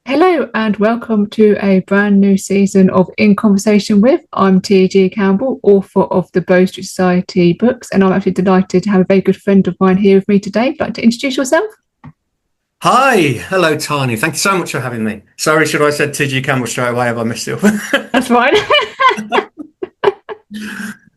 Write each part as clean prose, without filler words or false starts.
Hello and welcome to a brand new season of In Conversation With. I'm TG Campbell, author of the Bow Street Society books, and I'm actually delighted to have a very good friend of mine here with me today. Would you like to introduce yourself? Hi, hello Tiny. Thank you so much for having me. Sorry, should I have said TG Campbell straight away? Have I messed it up? That's fine.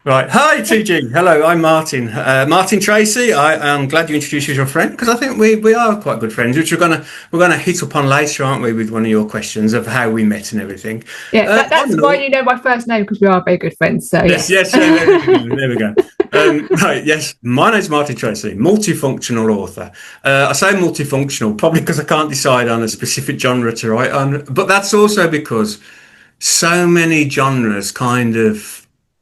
Right. Hi TG. Hello, I'm Martin. Martin Tracey. I am glad you introduced you as your friend because I think we are quite good friends, which we're gonna hit upon later, aren't we, with one of your questions of how we met and everything. Yeah, On that's and why all. you know my first name because we are very good friends. So Yes, yes. yes, yeah, there we go. There we go. Right, yes. My name's Martin Tracey, multifunctional author. I say multifunctional probably because I can't decide on a specific genre to write on, but that's also because so many genres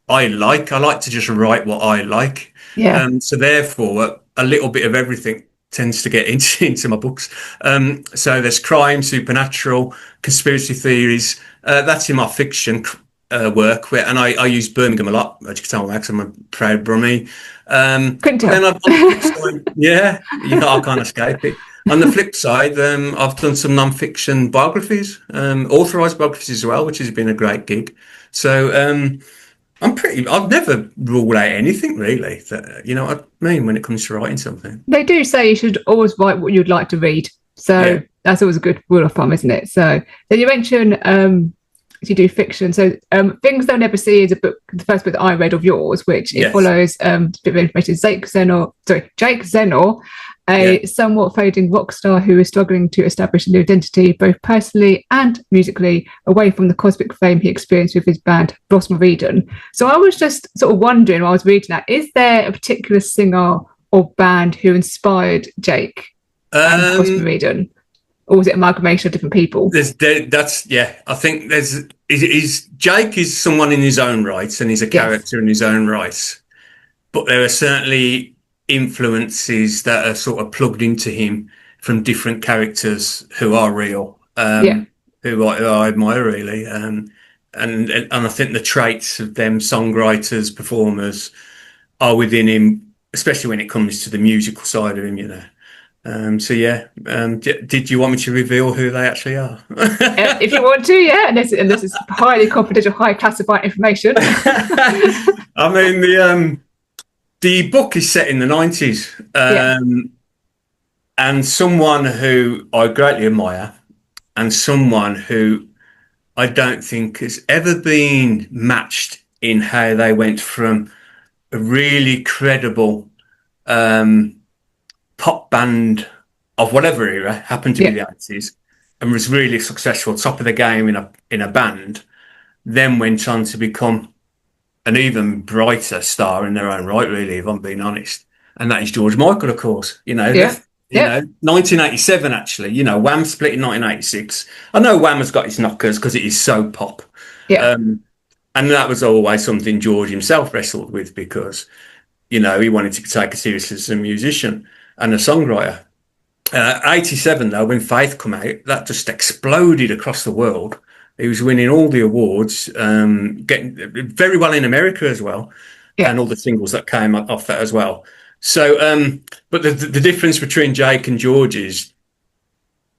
I like to just write what I like. Yeah. So therefore a little bit of everything tends to get into my books. So there's crime, supernatural, conspiracy theories. That's in my fiction work, and I use Birmingham a lot, as you can tell, because I'm a proud Brummie. Couldn't But tell. then on the flip side, yeah, I can't escape it. On the flip side, I've done some non-fiction biographies, authorised biographies as well, which has been a great gig. So I've never ruled out anything really. That, you know what I mean when it comes to writing something. They do say you should always write what you'd like to read. Yeah. So that's always a good rule of thumb, isn't it? So then you mentioned you do fiction. So Things They'll Never See is a book, the first book that I read of yours, which it Yes. follows a bit of information. Jake Zenor, Yeah. a somewhat fading rock star who is struggling to establish a new identity, both personally and musically, away from the cosmic fame he experienced with his band Blossom of Eden. So I was just sort of wondering while I was reading that, is there a particular singer or band who inspired Jake and Blossom of Um, Eden? Or was it an amalgamation of different people? that's yeah. I think is Jake is someone in his own right, and he's a Yes. character in his own right. But there are certainly influences that are sort of plugged into him from different characters who are real, Yeah. who I admire really, and I think the traits of them songwriters, performers, are within him, especially when it comes to the musical side of him. So yeah, did you want me to reveal who they actually are? If you want to, yeah. And this is highly confidential, high classified information. I mean the book is set in the 90s, Yeah. and someone who I greatly admire, and someone who I don't think has ever been matched in how they went from a really credible um, pop band of whatever era, happened to be Yeah. the 80s, and was really successful, top of the game in a band, then went on to become an even brighter star in their own right, really, if I'm being honest. And that is George Michael, of course. Yeah. Yeah. 1987, actually. Wham split in 1986. I know Wham has got its knockers because it is so pop. Yeah. Um, and that was always something George himself wrestled with because, he wanted to be taken seriously as a musician and a songwriter. 87, though, when Faith come out, that just exploded across the world. He was winning all the awards, getting very well in America as well, Yeah. and all the singles that came off that as well. So, but the difference between Jake and George is,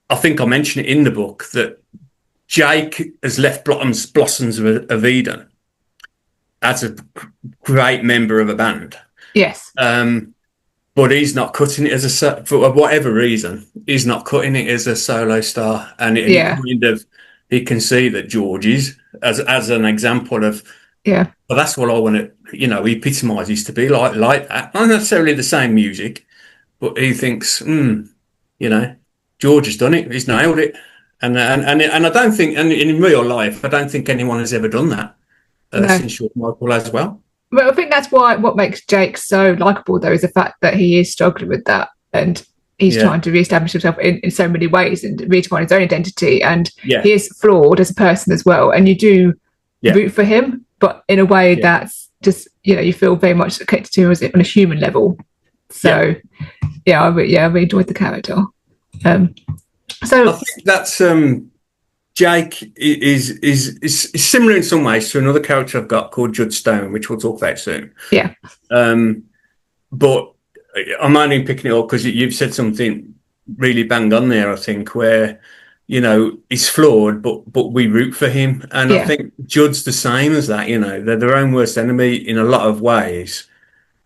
I think I mentioned it in the book, that Jake has left Blossoms of Eden as a great member of a band. Yes. But he's not cutting it for whatever reason. He's not cutting it as a solo star, and it Yeah. kind of he can see that George is as an example of. Yeah. Well, that's what I want to. He epitomises to be like that. Not necessarily the same music, but he thinks, George has done it. He's nailed it, and I don't think, and in real life, I don't think anyone has ever done that No. since George Michael as well. Well, I think that's why what makes Jake so likable, though, is the fact that he is struggling with that and he's Yeah, trying to reestablish himself in so many ways and redefine his own identity. And yeah, he is flawed as a person as well. And you do yeah, root for him, but in a way yeah, that's just, you feel very much connected to him on a human level. yeah. So, I really enjoyed the character. Um, I so, think that's Jake is similar in some ways to another character I've got called Judd Stone, which we'll talk about soon. yeah, Um, but I'm only picking it up because you've said something really bang on there, I think, where he's flawed, but we root for him. And I Yeah. think Judd's the same as that. They're their own worst enemy in a lot of ways,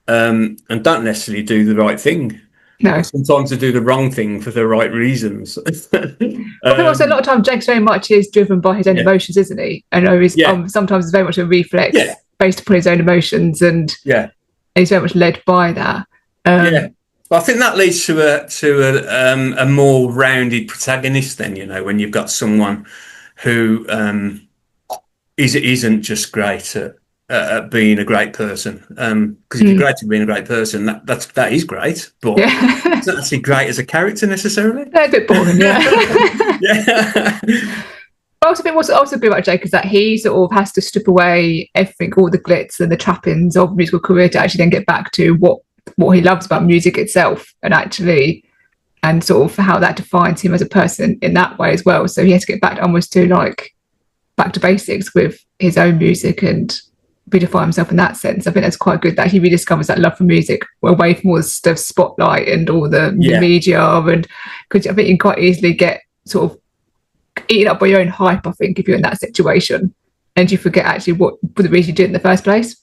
and don't necessarily do the right thing. No. But sometimes they do the wrong thing for the right reasons. I think also a lot of times Jake's very much is driven by his own Yeah. emotions, isn't he? And always, Yeah. sometimes it's very much a reflex Yeah. based upon his own emotions, and Yeah. he's very much led by that. Yeah. Well, I think that leads to a more rounded protagonist. Then when you've got someone who isn't just great at being a great person. Because if you're great at being a great person, that is great, but it's not actually great as a character necessarily. A bit boring, yeah. Yeah. Also, what's also good about Jake is that he sort of has to strip away everything, all the glitz and the trappings of musical career to actually then get back to what he loves about music itself, and sort of how that defines him as a person in that way as well. So he has to get back almost to back to basics with his own music and redefine himself in that sense. I think that's quite good that he rediscovers that love for music away from all the stuff, spotlight and all the media, and because I think you can quite easily get sort of eaten up by your own hype, I think, if you're in that situation and you forget actually what the reason you did it in the first place.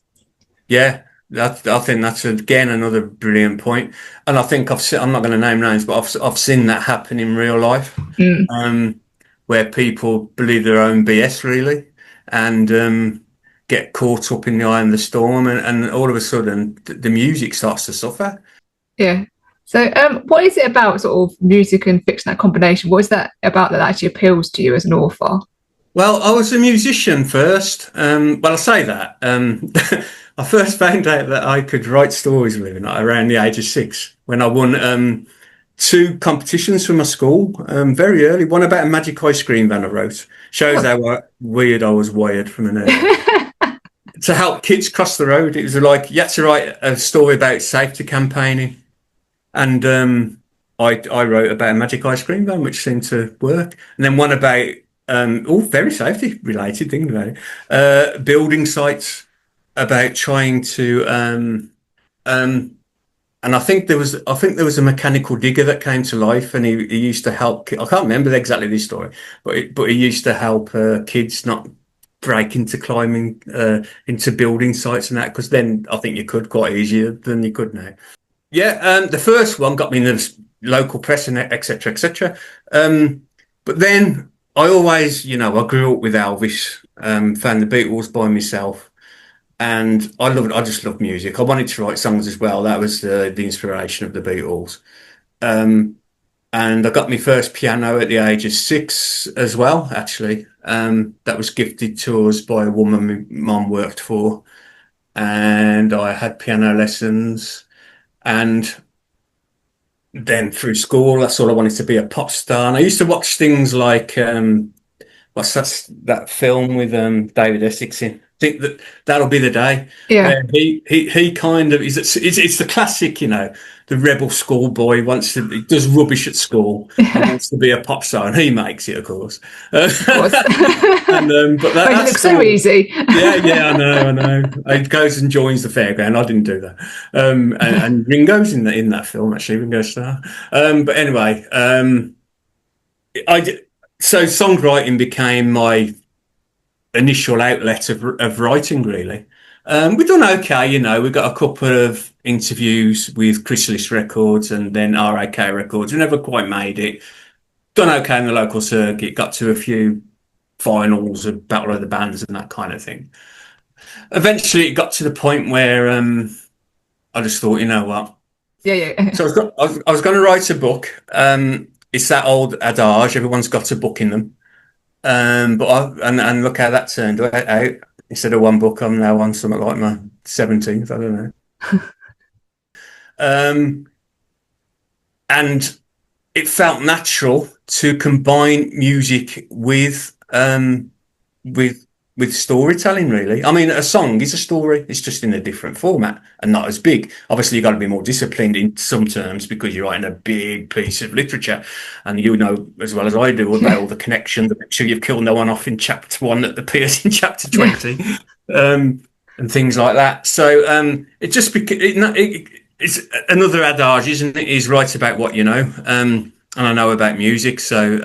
Yeah, I think that's again another brilliant point. And I think I'm not going to name names, but I've seen that happen in real life, where people believe their own BS really, and get caught up in the eye of the storm, and all of a sudden the music starts to suffer. Yeah. So what is it about sort of music and fiction, that combination? What is that about that actually appeals to you as an author? Well, I was a musician first. Well, I say that. I first found out that I could write stories, believe it or not, around the age of 6, when I won 2 competitions from my school very early. One about a magic ice cream van I wrote. Shows how weird I was wired from an early to help kids cross the road. It was like you had to write a story about safety campaigning. And I wrote about a magic ice cream van, which seemed to work. And then one about, very safety related thing about it, building sites, about trying to, and I think there was a mechanical digger that came to life, and he used to help. I can't remember exactly this story, but he used to help kids not break into climbing into building sites and that, because then I think you could quite easier than you could now. Yeah, the first one got me in the local press and etc. etc. But then I always, I grew up with Elvis, found the Beatles by myself, and I just loved music. I wanted to write songs as well. That was the inspiration of the Beatles. And I got my first piano at the age of 6 as well, actually. That was gifted to us by a woman my mum worked for, and I had piano lessons. And then through school, I sort of wanted to be a pop star. And I used to watch things like, what's that film with David Essex in? I think that'll be the day. Yeah. He kind of it's the classic, the rebel schoolboy he does rubbish at school and wants to be a pop star, and he makes it, of course. Of course. But that looks so easy. Yeah, I know. He goes and joins the fairground. I didn't do that. And Ringo's in that film, actually, Ringo Starr. But anyway, so songwriting became my initial outlet of writing, really. We've done okay, we got a couple of interviews with Chrysalis Records and then RAK Records. We never quite made it. Done okay in the local circuit, got to a few finals of Battle of the Bands and that kind of thing. Eventually it got to the point where I just thought, you know what? Yeah. So I was going to write a book. It's that old adage, everyone's got a book in them. But and look how that turned out. Instead of one book, I'm now on something like my 17th. I don't know. And it felt natural to combine music with storytelling, really. I mean, a song is a story. It's just in a different format and not as big. Obviously, you've got to be more disciplined in some terms because you're writing a big piece of literature. And you know as well as I do about all the connections, make sure you've killed no one off in chapter 1 that appears in chapter 20, and things like that. So it just it's another adage, isn't it? Is write about what you know. And I know about music, so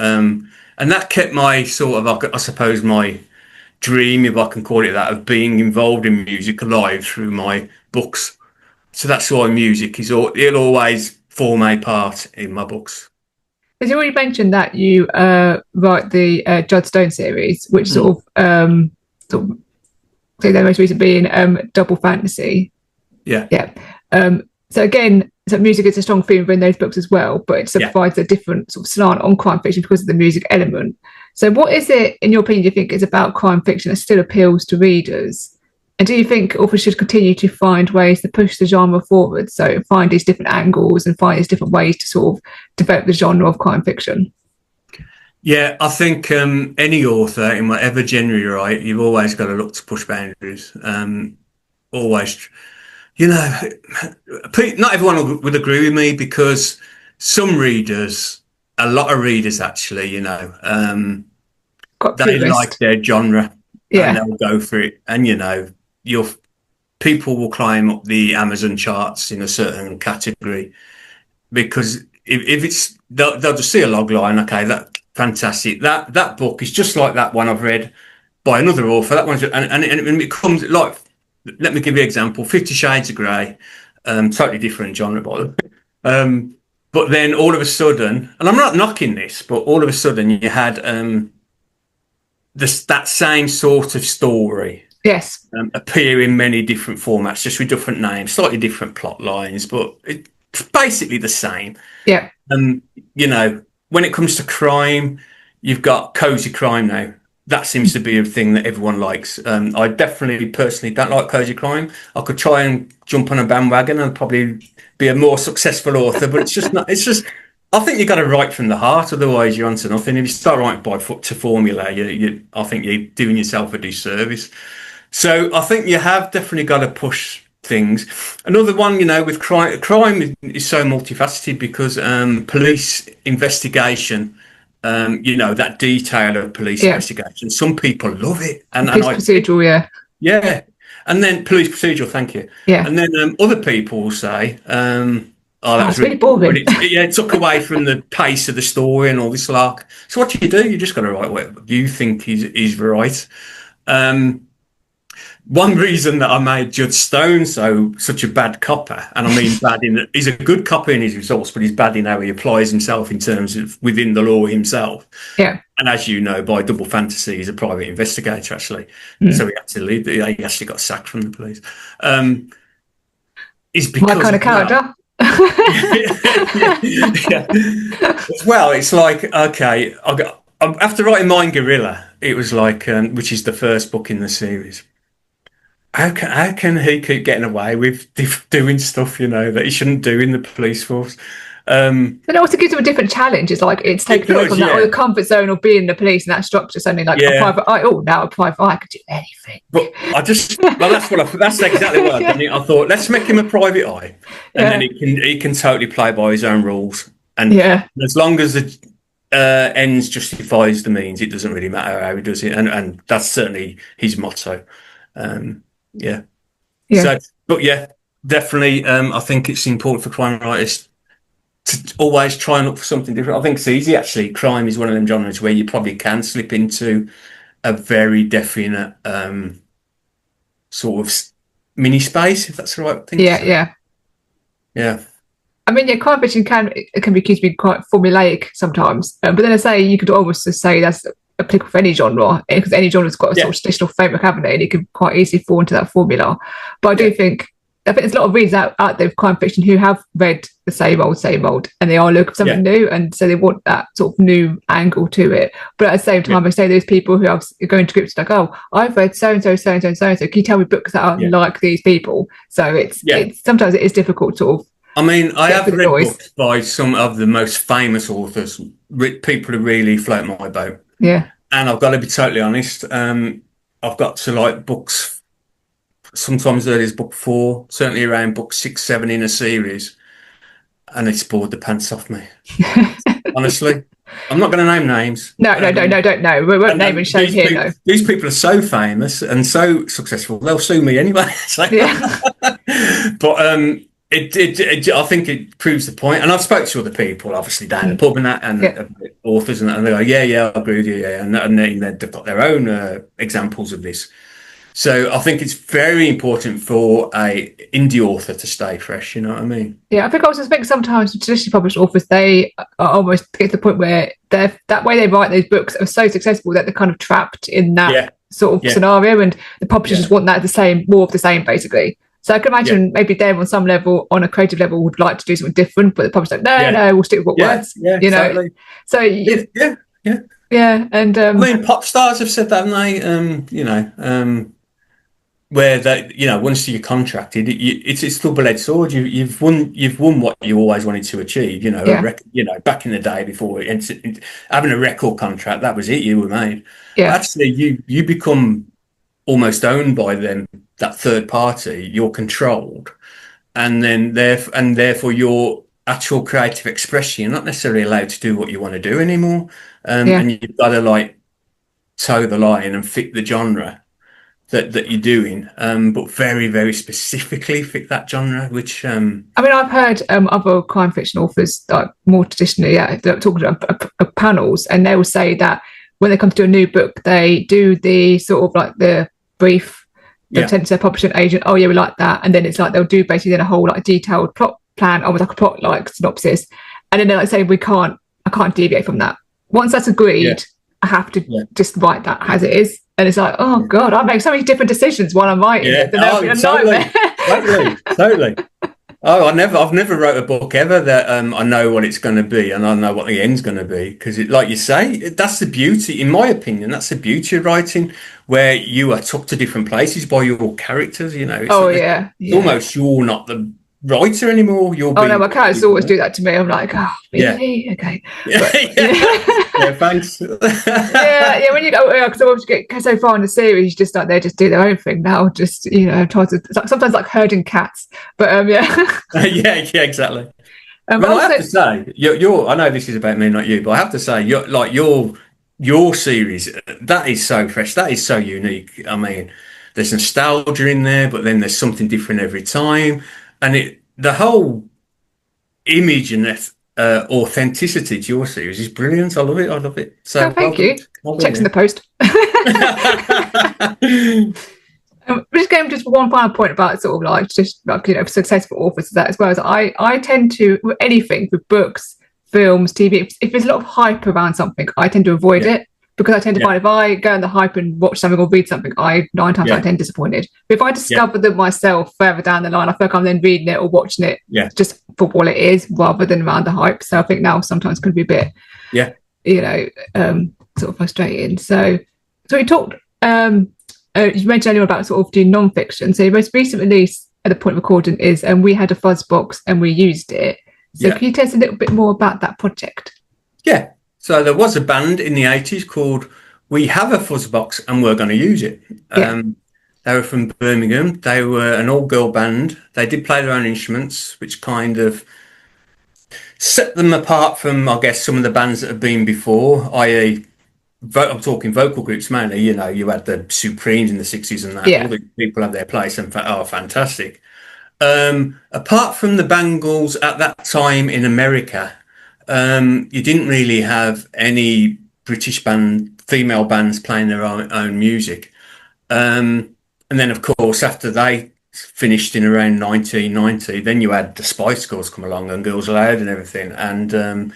and that kept my sort of, I suppose, my dream, if I can call it that, of being involved in music alive through my books. So that's why music it'll always form a part in my books. As you already mentioned that you write the Judd Stone series, which sort of so their most recent being double fantasy. Yeah. So again, so music is a strong theme within those books as well, but it provides a different sort of slant on crime fiction because of the music element. So what is it, in your opinion, do you think is about crime fiction that still appeals to readers? And do you think authors should continue to find ways to push the genre forward? So find these different angles and find these different ways to sort of develop the genre of crime fiction? Yeah, I think any author in whatever genre you write, you've always got to look to push boundaries. Always, not everyone would agree with me, because some readers, a lot of readers actually, they like their genre, and they'll go for it. And people will climb up the Amazon charts in a certain category because if it's they'll just see a log line. Okay, that fantastic. That book is just like that one I've read by another author. That one's and it comes like, let me give you an example. 50 Shades of Grey, totally different genre, by the way. But then all of a sudden, and I'm not knocking this, but all of a sudden you had that same sort of story. Yes. Appear in many different formats, just with different names, slightly different plot lines, but it's basically the same. Yeah. When it comes to crime, you've got cozy crime now. That seems to be a thing that everyone likes. I definitely personally don't like cozy crime. I could try and jump on a bandwagon and probably be a more successful author, but it's just not. It's just, I think you've got to write from the heart, otherwise you're onto nothing. If you start writing by foot to formula, I think you're doing yourself a disservice. So I think you have definitely got to push things. Another one, with crime is so multifaceted because police investigation. That detail of police investigation. Some people love it, and procedural, yeah, and then police procedural. Thank you. Yeah, and then other people will say, that's really boring. It took away from the pace of the story and all this lark. So what do? You just got to write what you think is right. One reason that I made Judd Stone such a bad copper, and I mean bad he's a good copper in his results, but he's bad in how he applies himself in terms of within the law himself. Yeah. And as you know, by double fantasy, he's a private investigator actually, so he had to leave. He actually got sacked from the police. Is because my kind of character. Well, it's like, okay, after writing Mind Gorilla, it was like, which is the first book in the series. How can he keep getting away with doing stuff, that he shouldn't do in the police force? It also gives him a different challenge. It's like it's taken away from that or the comfort zone of being the police and that structure. Something like a private eye. Oh, now a private eye could do anything. But that's exactly what I did. I thought, let's make him a private eye, and then he can totally play by his own rules. And as long as the ends justifies the means, it doesn't really matter how he does it. And that's certainly his motto. So, but definitely, I think it's important for crime writers to always try and look for something different. I think it's easy, actually. Crime is one of them genres where you probably can slip into a very definite sort of mini space, if that's the right thing. Yeah. I mean, crime fiction can be accused to be quite formulaic sometimes, but then I say you could almost just say that's applicable for any genre, because any genre's got a sort of traditional framework, haven't it? And it can quite easily fall into that formula. But I think there's a lot of readers out there of crime fiction who have read the same old, and they are looking for something new, and so they want that sort of new angle to it. But at the same time, I say those people who are going to groups like, oh, I've read so and so, can you tell me books that are like these people? So it's sometimes it is difficult to sort of. I mean, I have read books by some of the most famous authors, people who really float my boat. Yeah. And I've got to be totally honest. I've got to like books. Sometimes there's book 4, certainly around book 6, 7 in a series, and it's bored the pants off me. Honestly, I'm not going to name names. No, don't know. We won't name and shame here, though. These people are so famous and so successful; they'll sue me anyway. So. Yeah. But I think it proves the point. And I've spoken to other people, obviously down the pub and that, and authors, and they go, yeah, I agree with you, yeah, and they've got their own examples of this. So I think it's very important for a indie author to stay fresh. You know what I mean? Yeah, I think sometimes traditionally published authors, they are almost get to the point where that way they write those books are so successful that they're kind of trapped in that sort of scenario, and the publishers just want more of the same, basically. So I can imagine maybe Dave on some level, on a creative level, would like to do something different, but the publisher's like, no, we'll stick with what works. Yeah, you know. Totally. So and I mean, pop stars have said that, haven't they? Where that, once you're contracted, it's a double-edged sword. You've won what you always wanted to achieve. Back in the day before having a record contract, that was it. You were made. Yeah. Actually, you become almost owned by them. That third party, you're controlled, and therefore your actual creative expression, you're not necessarily allowed to do what you want to do anymore. And you've got to toe the line and fit the genre that you're doing, but very, very specifically fit that genre, which I mean, I've heard other crime fiction authors, like more traditionally, talking about panels, and they will say that when they come to do a new book, they do the sort of like the brief. They'll tend to their publishing agent, oh yeah, we like that, and then it's like they'll do basically then a whole detailed plot plan, with like a plot synopsis, and then they're say I can't deviate from that. Once that's agreed, I have to just write that as it is. And it's like, oh God, I make so many different decisions while I'm writing it. Totally. Oh, I've never wrote a book ever that I know what it's going to be and I know what the end's going to be, because like you say, that's the beauty, in my opinion. That's the beauty of writing, where you are took to different places by your characters. It's almost you're not the writer anymore. No, my characters always do that to me. I'm like, oh, really? Okay. Thanks. When you go, because I always get so far in the series, just like they just do their own thing now. Just sometimes like herding cats, but exactly. I have to say, I know this is about me, not you, but I have to say, your series, that is so fresh, that is so unique. I mean, there's nostalgia in there, but then there's something different every time. And the whole image and authenticity to your series is brilliant. I love it. So thank you. Checks in the post. Just going just one final point about sort of successful authors, that as well as I tend to, with anything, with books, films, TV, if there's a lot of hype around something, I tend to avoid it. Because I tend to find if I go on the hype and watch something or read something, 9 times I tend disappointed. But if I discover them myself further down the line, I feel like I'm then reading it or watching it just for what it is, rather than around the hype. So I think now sometimes can be a bit, sort of frustrating. So we talked. You mentioned earlier about sort of doing non-fiction. So your most recent release at the point of recording is, and we had a fuzz box and we used it. So can you tell us a little bit more about that project? Yeah. So there was a band in the 80s called We Have a Fuzzbox and We're Going to Use It. They were from Birmingham. They were an all-girl band. They did play their own instruments, which kind of set them apart from, I guess, some of the bands that have been before, i.e. I'm talking vocal groups mainly. You had the Supremes in the 60s and that. All the people have their place and are fantastic. Apart from the Bangles at that time in America, you didn't really have any British female bands playing their own music. And then, of course, after they finished in around 1990, then you had the Spice Girls come along and Girls Aloud and everything. And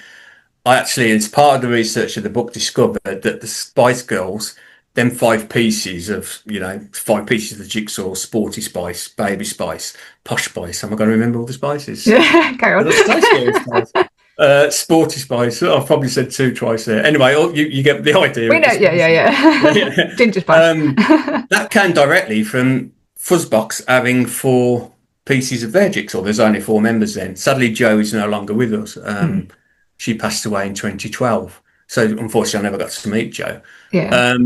I actually, as part of the research of the book, discovered that the Spice Girls, them 5 pieces of, 5 pieces of the jigsaw, Sporty Spice, Baby Spice, Posh Spice. Am I going to remember all the spices? Yeah, carry on. Sporty Spice. I've probably said 2 twice there. Anyway, you get the idea. We know, yeah. Ginger Spice. That came directly from Fuzzbox having 4 pieces of their jigsaw. There's only 4 members then. Sadly, Jo is no longer with us. She passed away in 2012. So unfortunately, I never got to meet Jo. Yeah.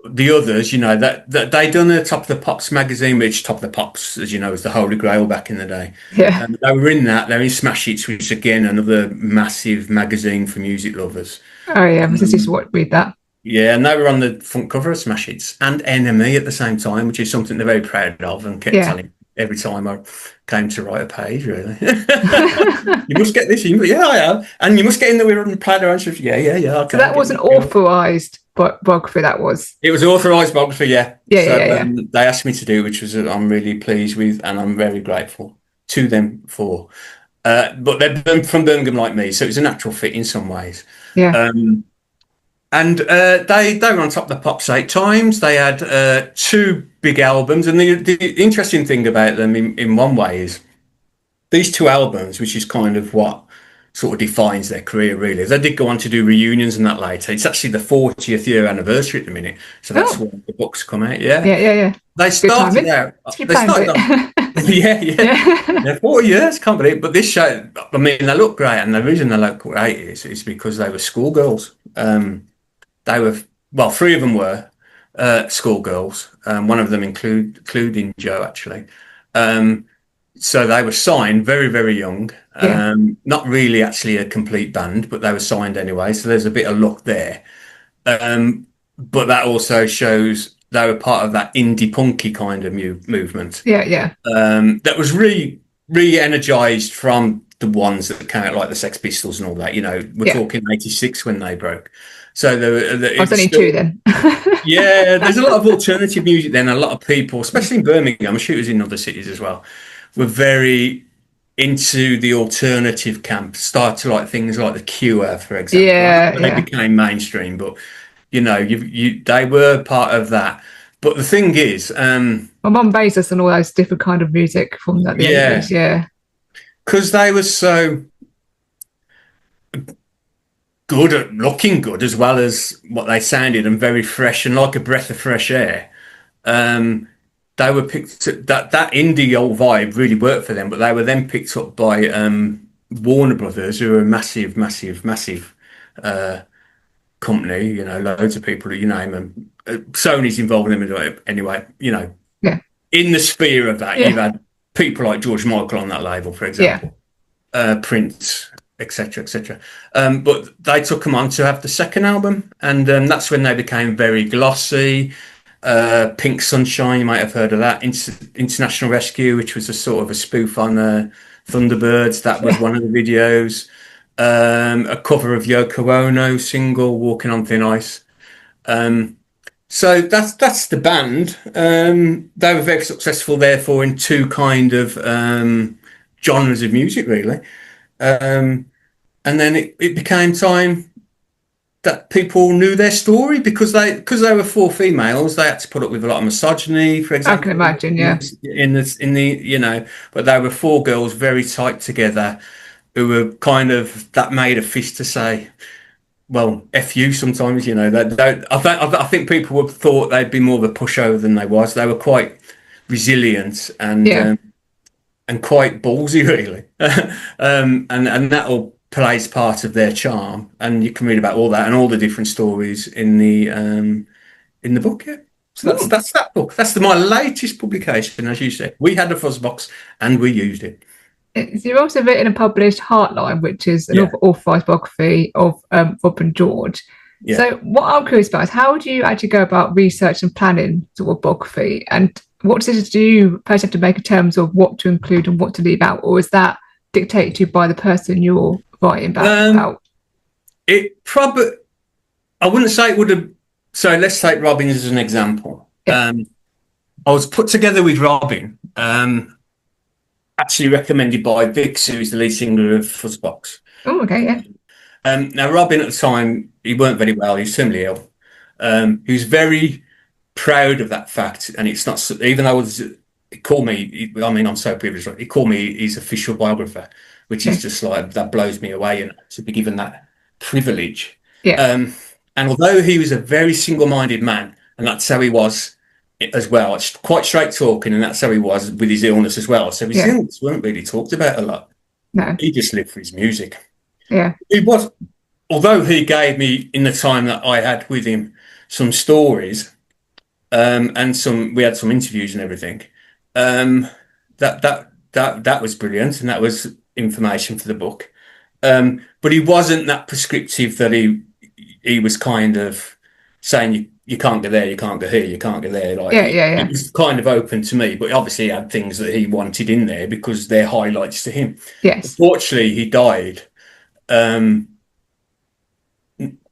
The others, that they done a Top of the Pops magazine, which Top of the Pops, as you know, was the Holy Grail back in the day. Yeah. They were in that. They're in Smash Hits, which again, another massive magazine for music lovers. Oh yeah, this is what read that. Yeah, and they were on the front cover of Smash Hits and Enemy at the same time, which is something they're very proud of and kept telling. every time I came to write a page, really. You must get this. Yeah, I am. And you must get in the weird and play their answers. Yeah, yeah, yeah. So Okay. that was an authorised biography, that was? It was authorised biography, yeah. Yeah, So yeah, yeah. they asked me to do, which was I'm really pleased with, and I'm very grateful to them for. But they're from Birmingham like me, so it was a natural fit in some ways. Yeah. And they were on top of the Pops 8 times. They had 2 big albums, and the interesting thing about them in one way is these 2 albums, which is kind of what sort of defines their career, really. They did go on to do reunions and that later. It's actually the 40th year anniversary at the minute, so that's when the books come out. Yeah, Yeah, yeah, yeah. they started out. They started off. Yeah, yeah. 40 years, can't believe it. But this show, I mean, they look great, and the reason they look great is because they were schoolgirls. They were, well, 3 of them were schoolgirls. One of them including Joe, actually. So they were signed very, very young. Yeah. Not really actually a complete band, but they were signed anyway. So there's a bit of luck there. But that also shows they were part of that indie punky kind of movement. Yeah, yeah. That was re-energized from the ones that came out like the Sex Pistols and all that. We're talking 86 when they broke. So I was only 2 then. Yeah, there's a lot of alternative music then. A lot of people, especially in Birmingham, I'm sure it was in other cities as well, were very into the alternative camp. Started to like things like The Cure, for example. Yeah, They became mainstream, but they were part of that. But the thing is, my mum based us on all those different kind of music from the 80s. Yeah, because they were so good at looking good as well as what they sounded, and very fresh and like a breath of fresh air. They were picked that indie old vibe really worked for them, but they were then picked up by Warner Brothers, who are a massive company. Loads of people that you name, and Sony's involved in them anyway. yeah, in the sphere of that, you've had people like George Michael on that label, for example, Prince, etc., etc. But they took them on to have the second album, and that's when they became very glossy. Pink Sunshine, you might have heard of that. International Rescue, which was a sort of a spoof on Thunderbirds. That was one of the videos. A cover of Yoko Ono single, Walking on Thin Ice. So that's the band. They were very successful, therefore, in 2 kind of genres of music, really. And then it became time that people knew their story because they were 4 females. They had to put up with a lot of misogyny, for example. I can imagine, yeah. But they were 4 girls very tight together, who were kind of that made a fist to say, well, F you sometimes. I think people would have thought they'd be more of a pushover than they was. They were quite resilient and quite ballsy, really, and that all plays part of their charm. And you can read about all that and all the different stories in the book. Yeah. So that's that book. That's my latest publication, as you said. We had a fuzz box and we used it. You've also written and published Heartline, which is an authorised biography of Rob and George. Yeah. So what I'm curious about is how do you actually go about research and planning sort of biography, and what decisions do you first have to make in terms of what to include and what to leave out, or is that dictated to by the person you're writing about? It probably, I wouldn't say it would have. So let's take Robin as an example. Yeah. I was put together with Robin. Actually recommended by Vix, who is the lead singer of Fuzzbox. Oh, okay, yeah. Now, Robin at the time, he weren't very well. He was terminally ill. He was very proud of that fact, and it's not even though he called me. I mean, I'm so privileged. He called me his official biographer, which is just like that blows me away, and to be given that privilege. Yeah. And although he was a very single-minded man, and that's how he was as well, it's quite straight talking, and that's how he was with his illness as well. So his illness weren't really talked about a lot. No, he just lived for his music. Yeah, it was. Although he gave me in the time that I had with him some stories, and we had some interviews and everything. That was brilliant, and that was information for the book. But he wasn't that prescriptive that he was kind of saying you can't go there, you can't go here, you can't go there. Like Yeah, yeah, it yeah. was kind of open to me, but obviously he had things that he wanted in there because they're highlights to him. Yes. Unfortunately, he died um,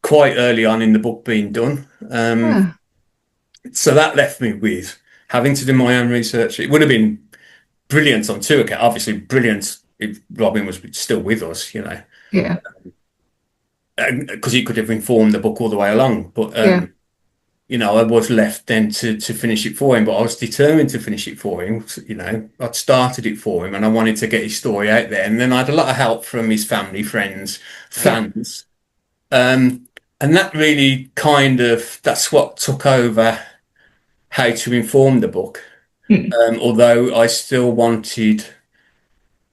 quite early on in the book being done. Ah, So that left me with having to do my own research. It would have been brilliant on two accounts, obviously brilliant if Robin was still with us, you know, yeah, because he could have informed the book all the way along. But yeah, you know, I was left then to finish it for him, but I was determined to finish it for him. You know, I'd started it for him and I wanted to get his story out there. And then I had a lot of help from his family, friends, yeah. fans. Um, and that really that's what took over how to inform the book. Mm, Although I still wanted,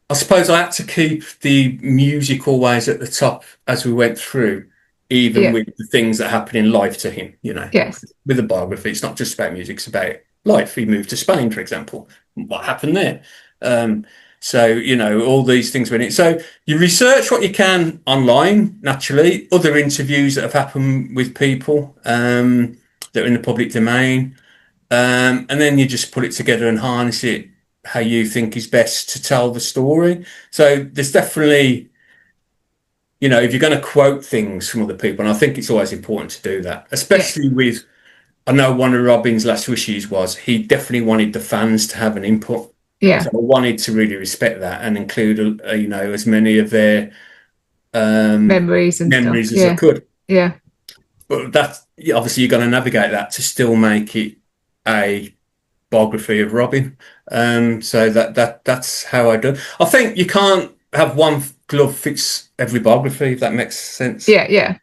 I suppose I had to keep the music always at the top as we went through, even yeah, with the things that happen in life to him, you know. yes. With a biography, it's not just about music, it's about life. He moved to Spain, for example. What happened there? Um, so, you know, all these things went in. So you research what you can online, naturally, other interviews that have happened with people that are in the public domain. And then you just put it together and harness it how you think is best to tell the story. So there's definitely, you know, if you're going to quote things from other people, and I think it's always important to do that, Yes. especially with, I know one of Robin's last wishes was he definitely wanted the fans to have an input. So Yeah. I wanted to really respect that and include, you know, as many of their Memories and stuff. memories as I Yeah. could. Yeah. But that's obviously you're going to navigate that to still make it a biography of Robin. So that's how I do. I think you can't have one glove fits every biography, if that makes sense. Yeah. Yeah.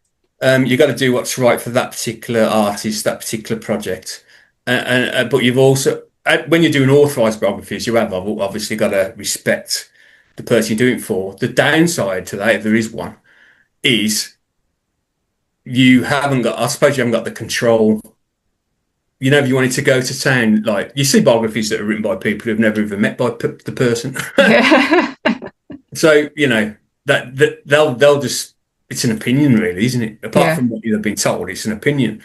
You got to do what's right for that particular artist, that particular project. But you've also, when you're doing authorised biographies, you have obviously got to respect the person you're doing it for. The downside to that, if there is one, is you haven't got, I suppose you haven't got the control. You know, if you wanted to go to town, like you see biographies that are written by people who've never even met by the person. Yeah. So, you know, that they'll just, it's an opinion really, isn't it? Apart Yeah. from what you've been told, it's an opinion.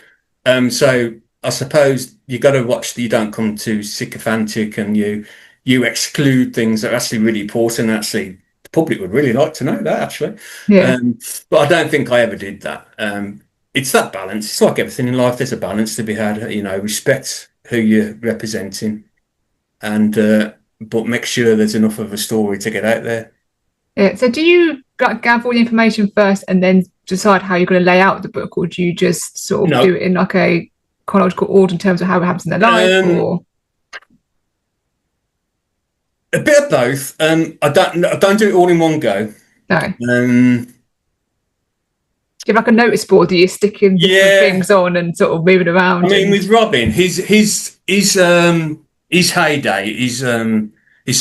So I suppose you got to watch that you don't come too sycophantic and you exclude things that are actually really important. Actually, the public would really like to know that actually. Yeah. But I don't think I ever did that. It's that balance. It's like everything in life. There's a balance to be had. You know, respect who you're representing, and but make sure there's enough of a story to get out there. Yeah. So do you gather all the information first and then decide how you're going to lay out the book, or do you just sort of do No, it in like a chronological order in terms of how it happens in their life, um, or a bit of both. I don't do it all in one go. no? Um, Do you have like a notice board that you're sticking different yeah, things on and sort of moving I around mean, and with Robin, his heyday, his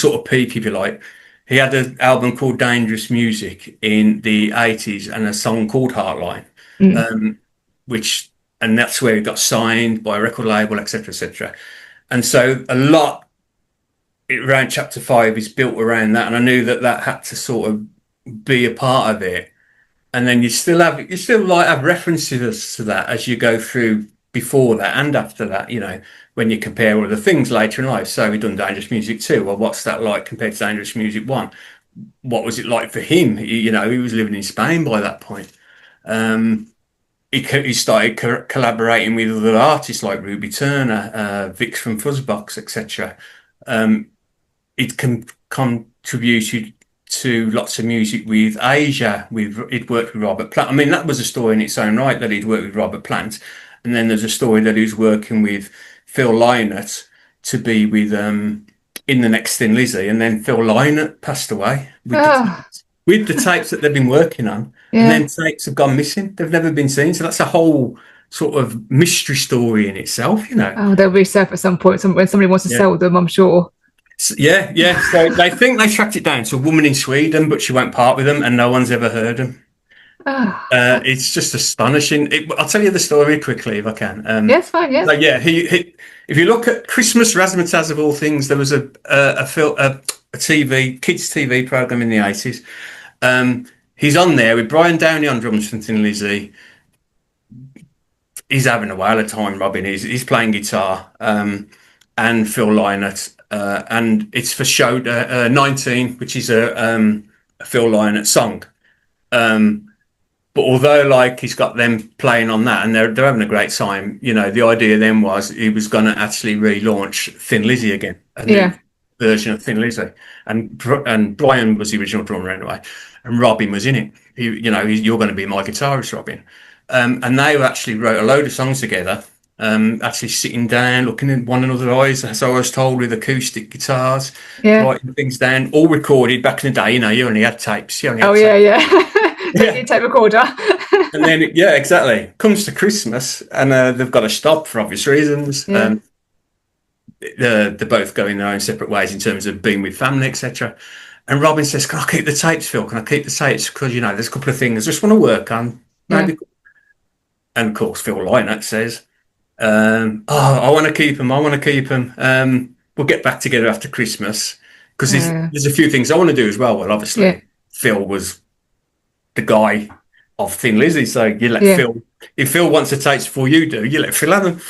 sort of peak, if you like. He had an album called Dangerous Music in the 80s and a song called Heartline, mm, um, which, and that's where he got signed by a record label, etc., etc. And so a lot around chapter 5 is built around that. And I knew that that had to sort of be a part of it. And then you still like have references to that as you go through before that and after that, you know, when you compare other things later in life. So we've done Dangerous Music 2. Well, what's that like compared to Dangerous Music 1? What was it like for him? You know, he was living in Spain by that point. He started collaborating with other artists like Ruby Turner, Vix from Fuzzbox, etc. It contributed to lots of music with Asia. He'd worked with Robert Plant. I mean, that was a story in its own right that he'd worked with Robert Plant. And then there's a story that he was working with Phil Lynott to be with In the Next Thin Lizzy. And then Phil Lynott passed away oh, with the tapes that they've been working on. And yeah. then tapes have gone missing. They've never been seen. So that's a whole sort of mystery story in itself, you know. Oh, they'll resurface at some point when somebody wants to Yeah. sell them, I'm sure. Yeah, yeah. So they think they tracked it down to a woman in Sweden, but she won't part with them, and no one's ever heard them. Oh, It's just astonishing. I'll tell you the story quickly if I can. yes, fine, yeah. So yeah, if you look at Christmas Razzmatazz of all things, there was a TV kids TV program in the 80s. He's on there with Brian Downey on drums from Thin Lizzy, he's having a whale of time, Robin. He's playing guitar, and Phil Lynott, and it's for show 19, which is a Phil Lynott song. But although like he's got them playing on that and they're having a great time, you know, the idea then was he was going to actually relaunch Thin Lizzy again, a new version of Thin Lizzy, and Brian was the original drummer anyway, and Robin was in it. You're going to be my guitarist, Robin. And they actually wrote a load of songs together, actually sitting down, looking in one another's eyes, as I was told, with acoustic guitars, writing things down, all recorded back in the day. You know, you only had tapes. Tape recorder. And then, exactly. Comes to Christmas, and they've got to stop for obvious reasons. Yeah. They're both going their own separate ways in terms of being with family, etc. And Robin says, "Can I keep the tapes, Phil? Can I keep the tapes? Because, you know, there's a couple of things I just want to work on." Maybe. And of course, Phil Lynott says, I want to keep them. I want to keep them. We'll get back together after Christmas, because there's a few things I want to do as well. Well, obviously, Phil was the guy of Thin Lizzy, so you let Phil. If Phil wants the tapes before you do, you let Phil have them.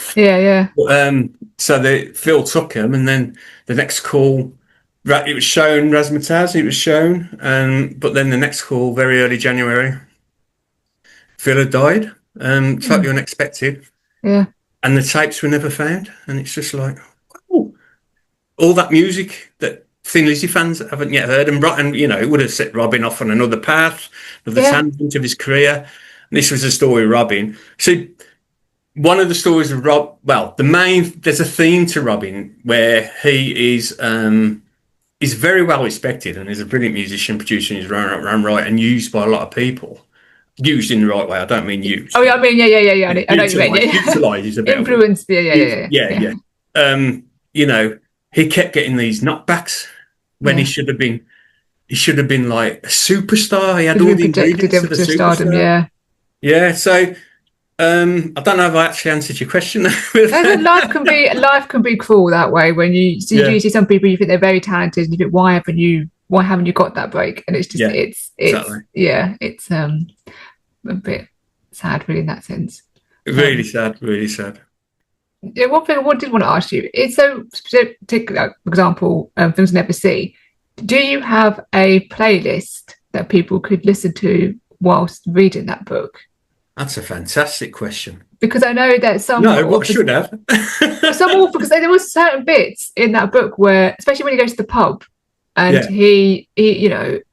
So Phil took them, and then the next call, it was shown Razzmatazz. It was shown, but then the next call, very early January, Phil had died. Totally unexpected. Yeah. And the tapes were never found. And it's just like, oh, all that music that Thin Lizzy fans haven't yet heard. And you know, it would have set Robin off on another path, another tangent of his career. And this was the story of Robin. So one of the stories of there's a theme to Robin where he is very well respected and is a brilliant musician, producer in his own right, and used by a lot of people. Used in the right way. I don't mean used. Oh, I mean, I know what you mean. Utilised is a better influence. Yeah. You know, he kept getting these knockbacks when he should have been like a superstar. He had all the ingredients of a superstar. Yeah. So I don't know if I actually answered your question. Life can be cruel that way when you see some people, you think they're very talented, and you think, why haven't you got that break? And it's just it's a bit sad, really, in that sense. Really sad. Yeah, one thing I did want to ask you is, so particular example, Things I Never See. Do you have a playlist that people could listen to whilst reading that book? That's a fantastic question. Because I know that some should have some authors, because there were certain bits in that book where, especially when he goes to the pub. And he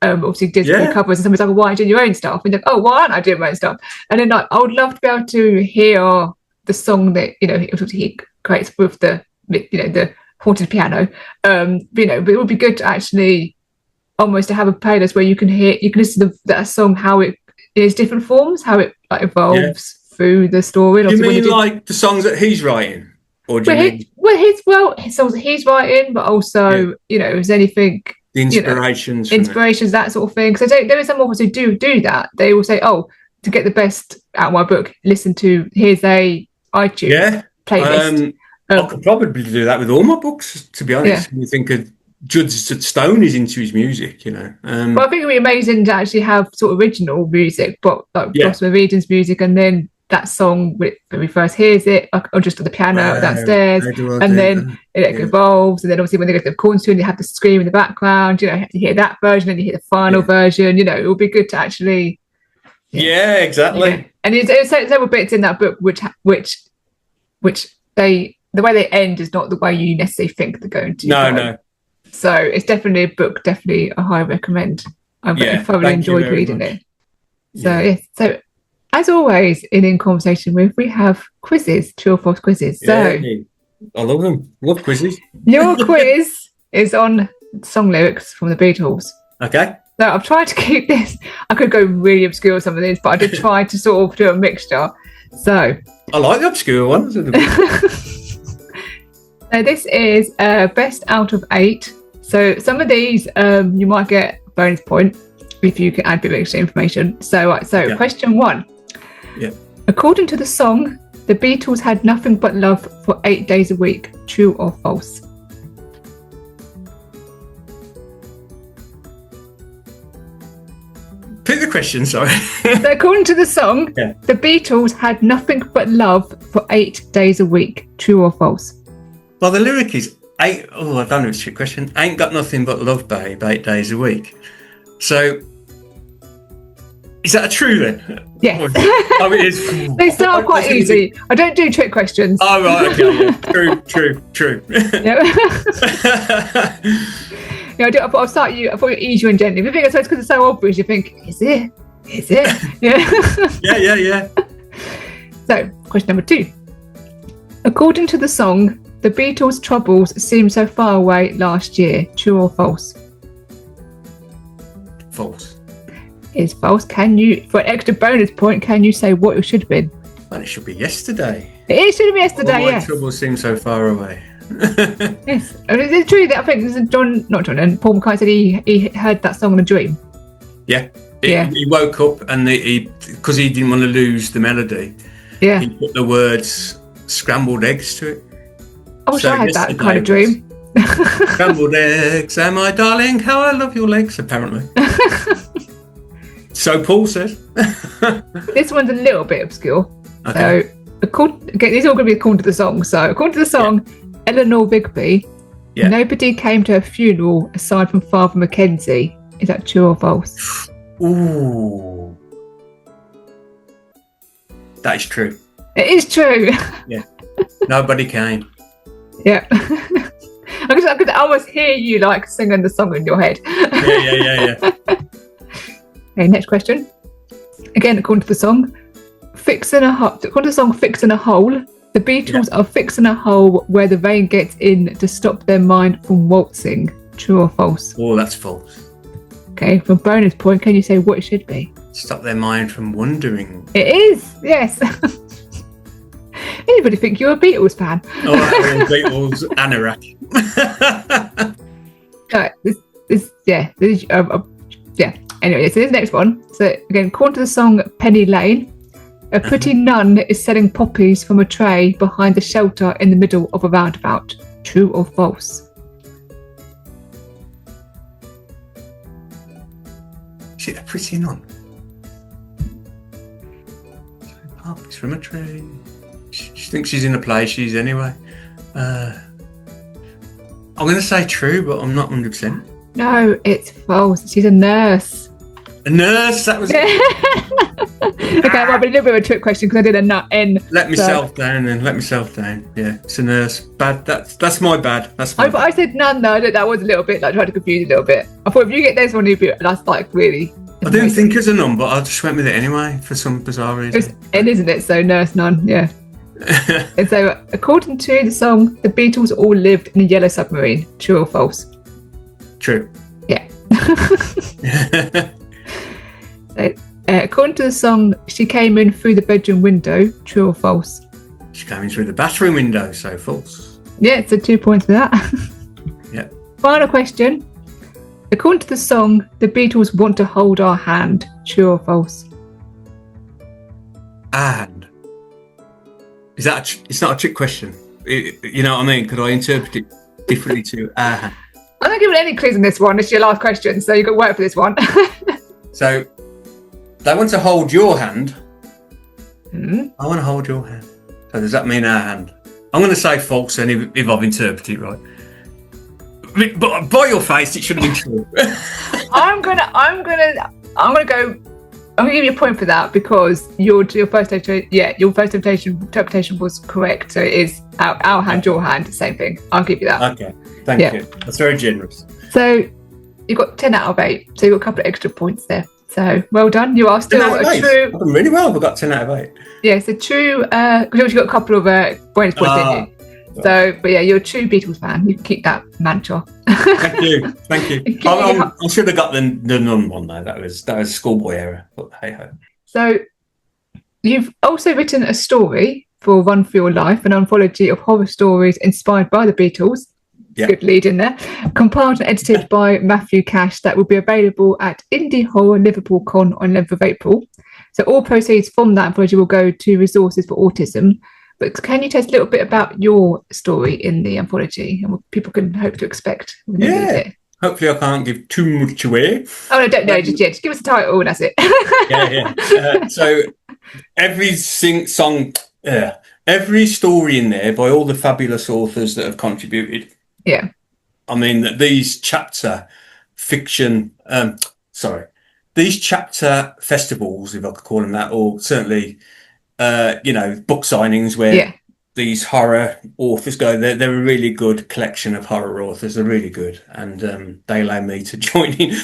obviously did covers, and somebody's like, why are you doing your own stuff? And like, oh, why aren't I doing my own stuff? And then I would love to be able to hear the song that, he creates with the haunted piano. But it would be good to actually almost to have a playlist where you can listen to that song, how it is different forms, how it evolves through the story. Do you mean like the songs that he's writing? Or do his songs that he's writing, but also, is anything... The inspirations. That sort of thing. Because there are some authors who do that. They will say, to get the best out of my book, here's a iTunes playlist. I could probably do that with all my books, to be honest. When you think of Judd Stone is into his music, But I think it would be amazing to actually have sort of original music, but like Blossom Eden's music, and then that song when we first hears it, or just on the piano downstairs, and then it evolves, and then obviously when they go to the corner tune, they have the scream in the background. You hear that version, and you hear the final version. It would be good to actually. Yeah, exactly. Yeah. And there's several bits in that book which the way they end is not the way you necessarily think they're going to. No. So it's definitely a book, definitely a high recommend. I've thoroughly enjoyed reading it. So as always, in Conversation With, we have quizzes, true or false quizzes. So I love them. Love quizzes. Your quiz is on song lyrics from the Beatles. Okay. So I've tried to keep this. I could go really obscure with some of these, but I did try to sort of do a mixture. So I like the obscure ones. So this is best out of 8. So some of these you might get a bonus point if you can add a bit of extra information. So question 1. Yeah. According to the song, the Beatles had nothing but love for 8 days a week. True or false? repeat the question, sorry. So according to the song, Yeah. the Beatles had nothing but love for 8 days a week. True or false? Well, the lyric is, I don't know if it's a trick question. Ain't got nothing but love, babe, 8 days a week. So, is that a true then? Yes. Oh, it is. They start quite easy. I don't do trick questions. Oh, right, okay. Yeah. True. Yeah. Yeah, I'll start you. I thought you'd ease you and gently. If you think it's because it's so obvious, you think, is it? Yeah. Yeah. So, question number 2. According to the song, the Beatles' troubles seemed so far away last year. True or false? False. Is false. Can you, for an extra bonus point, can you say what it should have been? Well, it should be yesterday. It should have been yesterday, All my yes. troubles seem so far away. Yes. And is it true that I think this is and Paul McCartney said he heard that song in a dream? Yeah. Yeah. He woke up and because he didn't want to lose the melody, Yeah. he put the words scrambled eggs to it. I wish I had that kind of dream. Scrambled eggs, am I darling? How I love your legs, apparently. So Paul says. This one's a little bit obscure. Okay. So, again, these are all going to be according to the song. So, according to the song, Eleanor Rigby, nobody came to her funeral aside from Father Mackenzie. Is that true or false? Ooh. That is true. It is true. Yeah. Nobody came. Yeah. I could almost hear you like singing the song in your head. Yeah. Okay, next question. Again, according to the song, according to the song Fixing a Hole, the Beatles are fixing a hole where the rain gets in to stop their mind from waltzing. True or false? Oh, that's false. Okay, for bonus point, can you say what it should be? Stop their mind from wondering. It is, yes. Anybody think you're a Beatles fan? Oh, Beatles anorak. Anyway, so this next one. So again, according to the song Penny Lane, a pretty nun is selling poppies from a tray behind the shelter in the middle of a roundabout. True or false? Is it a pretty nun? Poppies from a tray. She thinks she's in a play she's anyway. I'm going to say true, but I'm not 100%. No, it's false. She's a nurse. A nurse? That was... Okay, that might be a little bit of a trick question because I did a nut N. Let myself down. Yeah, it's a nurse. Bad. That's my bad. I said none though. That was a little bit like trying to confuse you a little bit. I thought if you get this one, that's like really. I didn't think it was a number. I just went with it anyway for some bizarre reason. It's N, isn't it? So nurse nun, yeah. And so, according to the song, the Beatles all lived in a yellow submarine. True or false? True. Yeah. So, according to the song, she came in through the bedroom window. True or false? She came in through the bathroom window, so false. Yeah, so 2 points for that. Yeah. Final question. According to the song, the Beatles want to hold our hand. True or false? And is that it's not a trick question? You know what I mean? Could I interpret it differently to I'm not giving any clues on this one. It's your last question, so you've got to work for this one. So they want to hold your hand. Mm. I want to hold your hand. So does that mean our hand? I'm going to say false, and if I've interpreted it right. But by your face, it should have been true. I'm gonna give you a point for that because your first interpretation was correct. So it is our hand, your hand, same thing. I'll give you that. Okay, thank you. That's very generous. So you got 10 out of 8. So you got a couple of extra points there. So well done. You are still a true. I've done really well. I've got 10 out of 8. Yeah, so true. Because you got a couple of bonus points, didn't you? So, but yeah, you're a true Beatles fan. You can keep that mantra. Thank you. I should have got the nun one though. That was schoolboy error. But hey ho. So, you've also written a story for Run for Your Life, an anthology of horror stories inspired by the Beatles. Yeah. Good lead in there. Compiled and edited by Matthew Cash. That will be available at Indie Horror Liverpool Con on 11th of April. So, all proceeds from that anthology will go to Resources for Autism. But can you tell us a little bit about your story in the anthology and what people can hope to expect when they read it? hopefully I can't give too much away. Oh, no, don't know. Just give us a title and that's it. So every story in there by all the fabulous authors that have contributed. Yeah. I mean, these chapter fiction, these chapter festivals, if I could call them that, or certainly, book signings where these horror authors go. They're a really good collection of horror authors. They're really good, and they allow me to join in.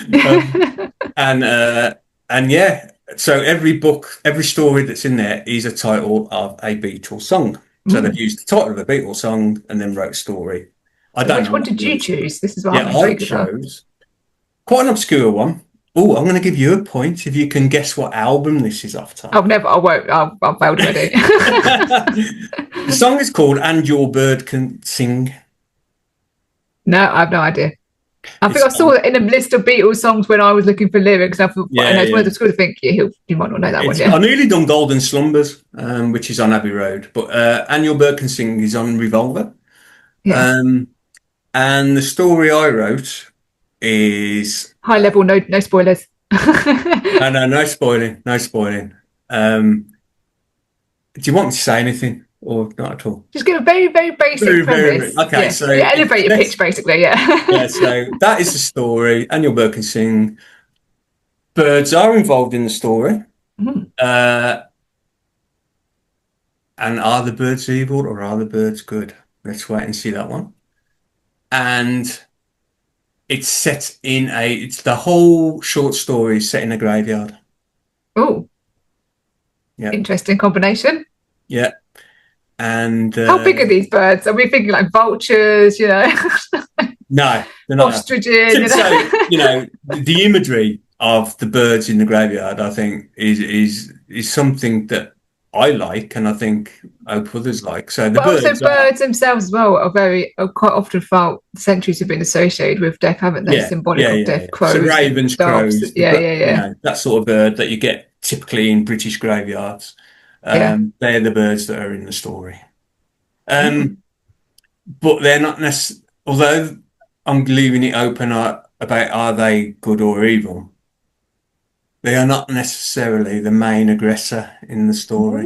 So every story that's in there is a title of a Beatles song. So they've used the title of a Beatles song and then wrote a story. Which one did you choose? This is what I chose quite an obscure one. Oh, I'm going to give you a point if you can guess what album this is off top. Oh, never. I won't. I've failed already. The song is called "And Your Bird Can Sing." No, I have no idea. I think I saw it in a list of Beatles songs when I was looking for lyrics. I thought, it's one of the schools. I think you might not know that one. Yeah, I nearly done "Golden Slumbers," which is on Abbey Road, but "And Your Bird Can Sing" is on Revolver. Yeah. And the story I wrote is high level. No spoilers. No spoiling. No spoiling. Do you want me to say anything? Or not at all? Just give a very, very basic premise. Okay, so elevator pitch, basically, yeah, so that is the story, and your bird can sing. Birds are involved in the story. And are the birds evil or are the birds good? Let's wait and see that one. And it's set in it's the whole short story is set in a graveyard. Oh. Yeah. Interesting combination. Yeah. And how big are these birds? Are we thinking like vultures, No, they're not. Ostriches. So, the imagery of the birds in the graveyard, I think, is something that I like, and I think others like. So birds themselves as well are quite often felt centuries have been associated with death, haven't they? Symbolic of death, crows. So ravens, crows, that sort of bird that you get typically in British graveyards. They're the birds that are in the story. But they're not necessarily, although I'm leaving it open about are they good or evil, they are not necessarily the main aggressor in the story.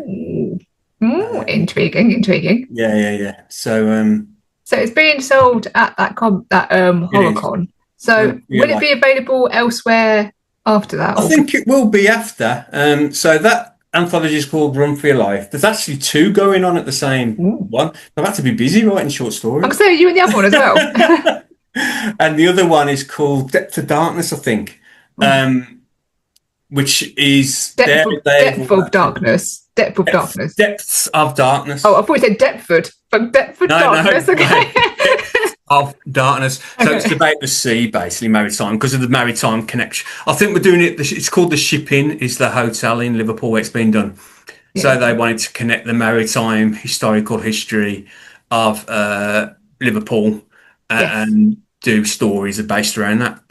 Intriguing. Yeah. So it's being sold at that HorrorCon. So will it be available elsewhere after that? I think it will be after. So that anthology is called Run for Your Life. There's actually two going on at the same one. I've had to be busy writing short stories. I'm saying you and the other one as well. And the other one is called Depth of Darkness, I think, which is Depth of Darkness. Depths of Darkness. Oh, I thought you said Deptford. Deptford Darkness. Okay. Of Darkness. So it's about the sea, basically, maritime, because of the maritime connection. I think we're doing it. It's called The Ship Inn, is the hotel in Liverpool where it's been done. Yeah. So they wanted to connect the maritime historical history of Liverpool and do stories based around that.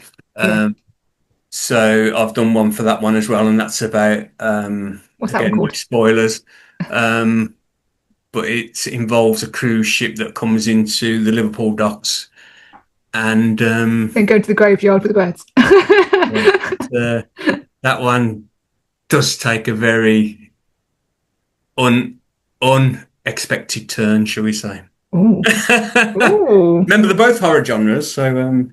So I've done one for that one as well, and that's about what's that one called? Spoilers. But it involves a cruise ship that comes into the Liverpool docks and then go to the graveyard with the birds. That one does take a very unexpected turn, shall we say. Ooh. Remember, they're both horror genres, so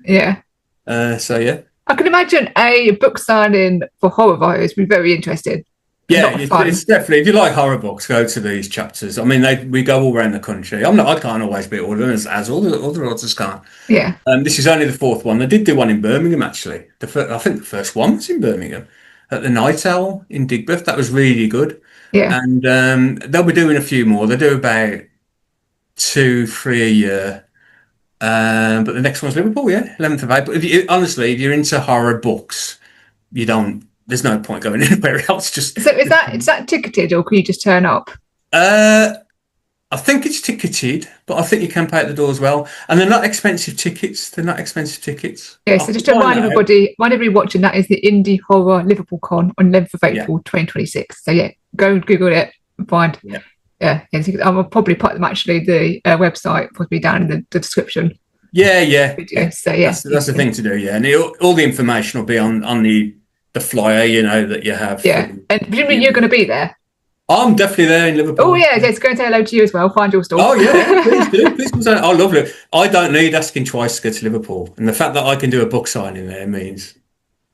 I can imagine a book signing for horror writers would be very interesting. Yeah, it's definitely, if you like horror books, go to these chapters. I mean, we go all around the country. I can't always be at all of them as all the other authors can't. Yeah. This is only the fourth one. They did do one in Birmingham, actually. I think the first one was in Birmingham at the Night Owl in Digbeth. That was really good. Yeah. And they'll be doing a few more. They do about 2-3 a year. But the next one's Liverpool, 11th of April. If you're into horror books, there's no point going anywhere else. So is that ticketed, or can you just turn up? I think it's ticketed, but I think you can pay at the door as well. And they're not expensive tickets. Yeah, so just to remind everybody watching, that is the Indie Horror Liverpool Con on 11th of April 2026. So go and Google it and find. Yeah, I'll probably put them, actually, the website will be down in the description. Yeah. video. So yeah, That's the thing to do. Yeah, and all the information will be on the flyer, that you have. Yeah, and presumably you're going to be there. I'm definitely there in Liverpool. Oh yeah, let's go and say hello to you as well. Find your stall. Oh yeah, please do. Please come say. I love it. I don't need asking twice to go to Liverpool, and the fact that I can do a book signing there means.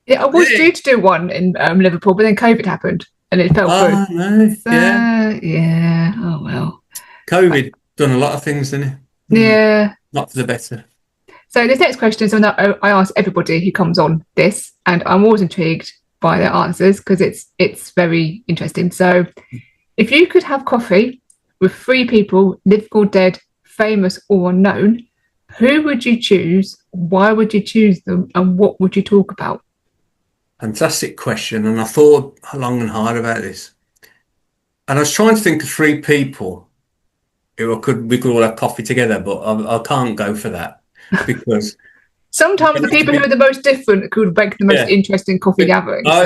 Yeah, I was due to do one in Liverpool, but then COVID happened and it fell through. No, So, yeah. Oh well. COVID done a lot of things, didn't it? Yeah. Not for the better. So this next question is one that I ask everybody who comes on this, and I'm always intrigued by their answers because it's very interesting. So, if you could have coffee with 3 people, living or dead, famous or unknown, who would you choose? Why would you choose them? And what would you talk about? Fantastic question. And I thought long and hard about this. And I was trying to think of 3 people who we could all have coffee together, but I can't go for that because sometimes the people who are the most different could make the most interesting coffee gatherings. So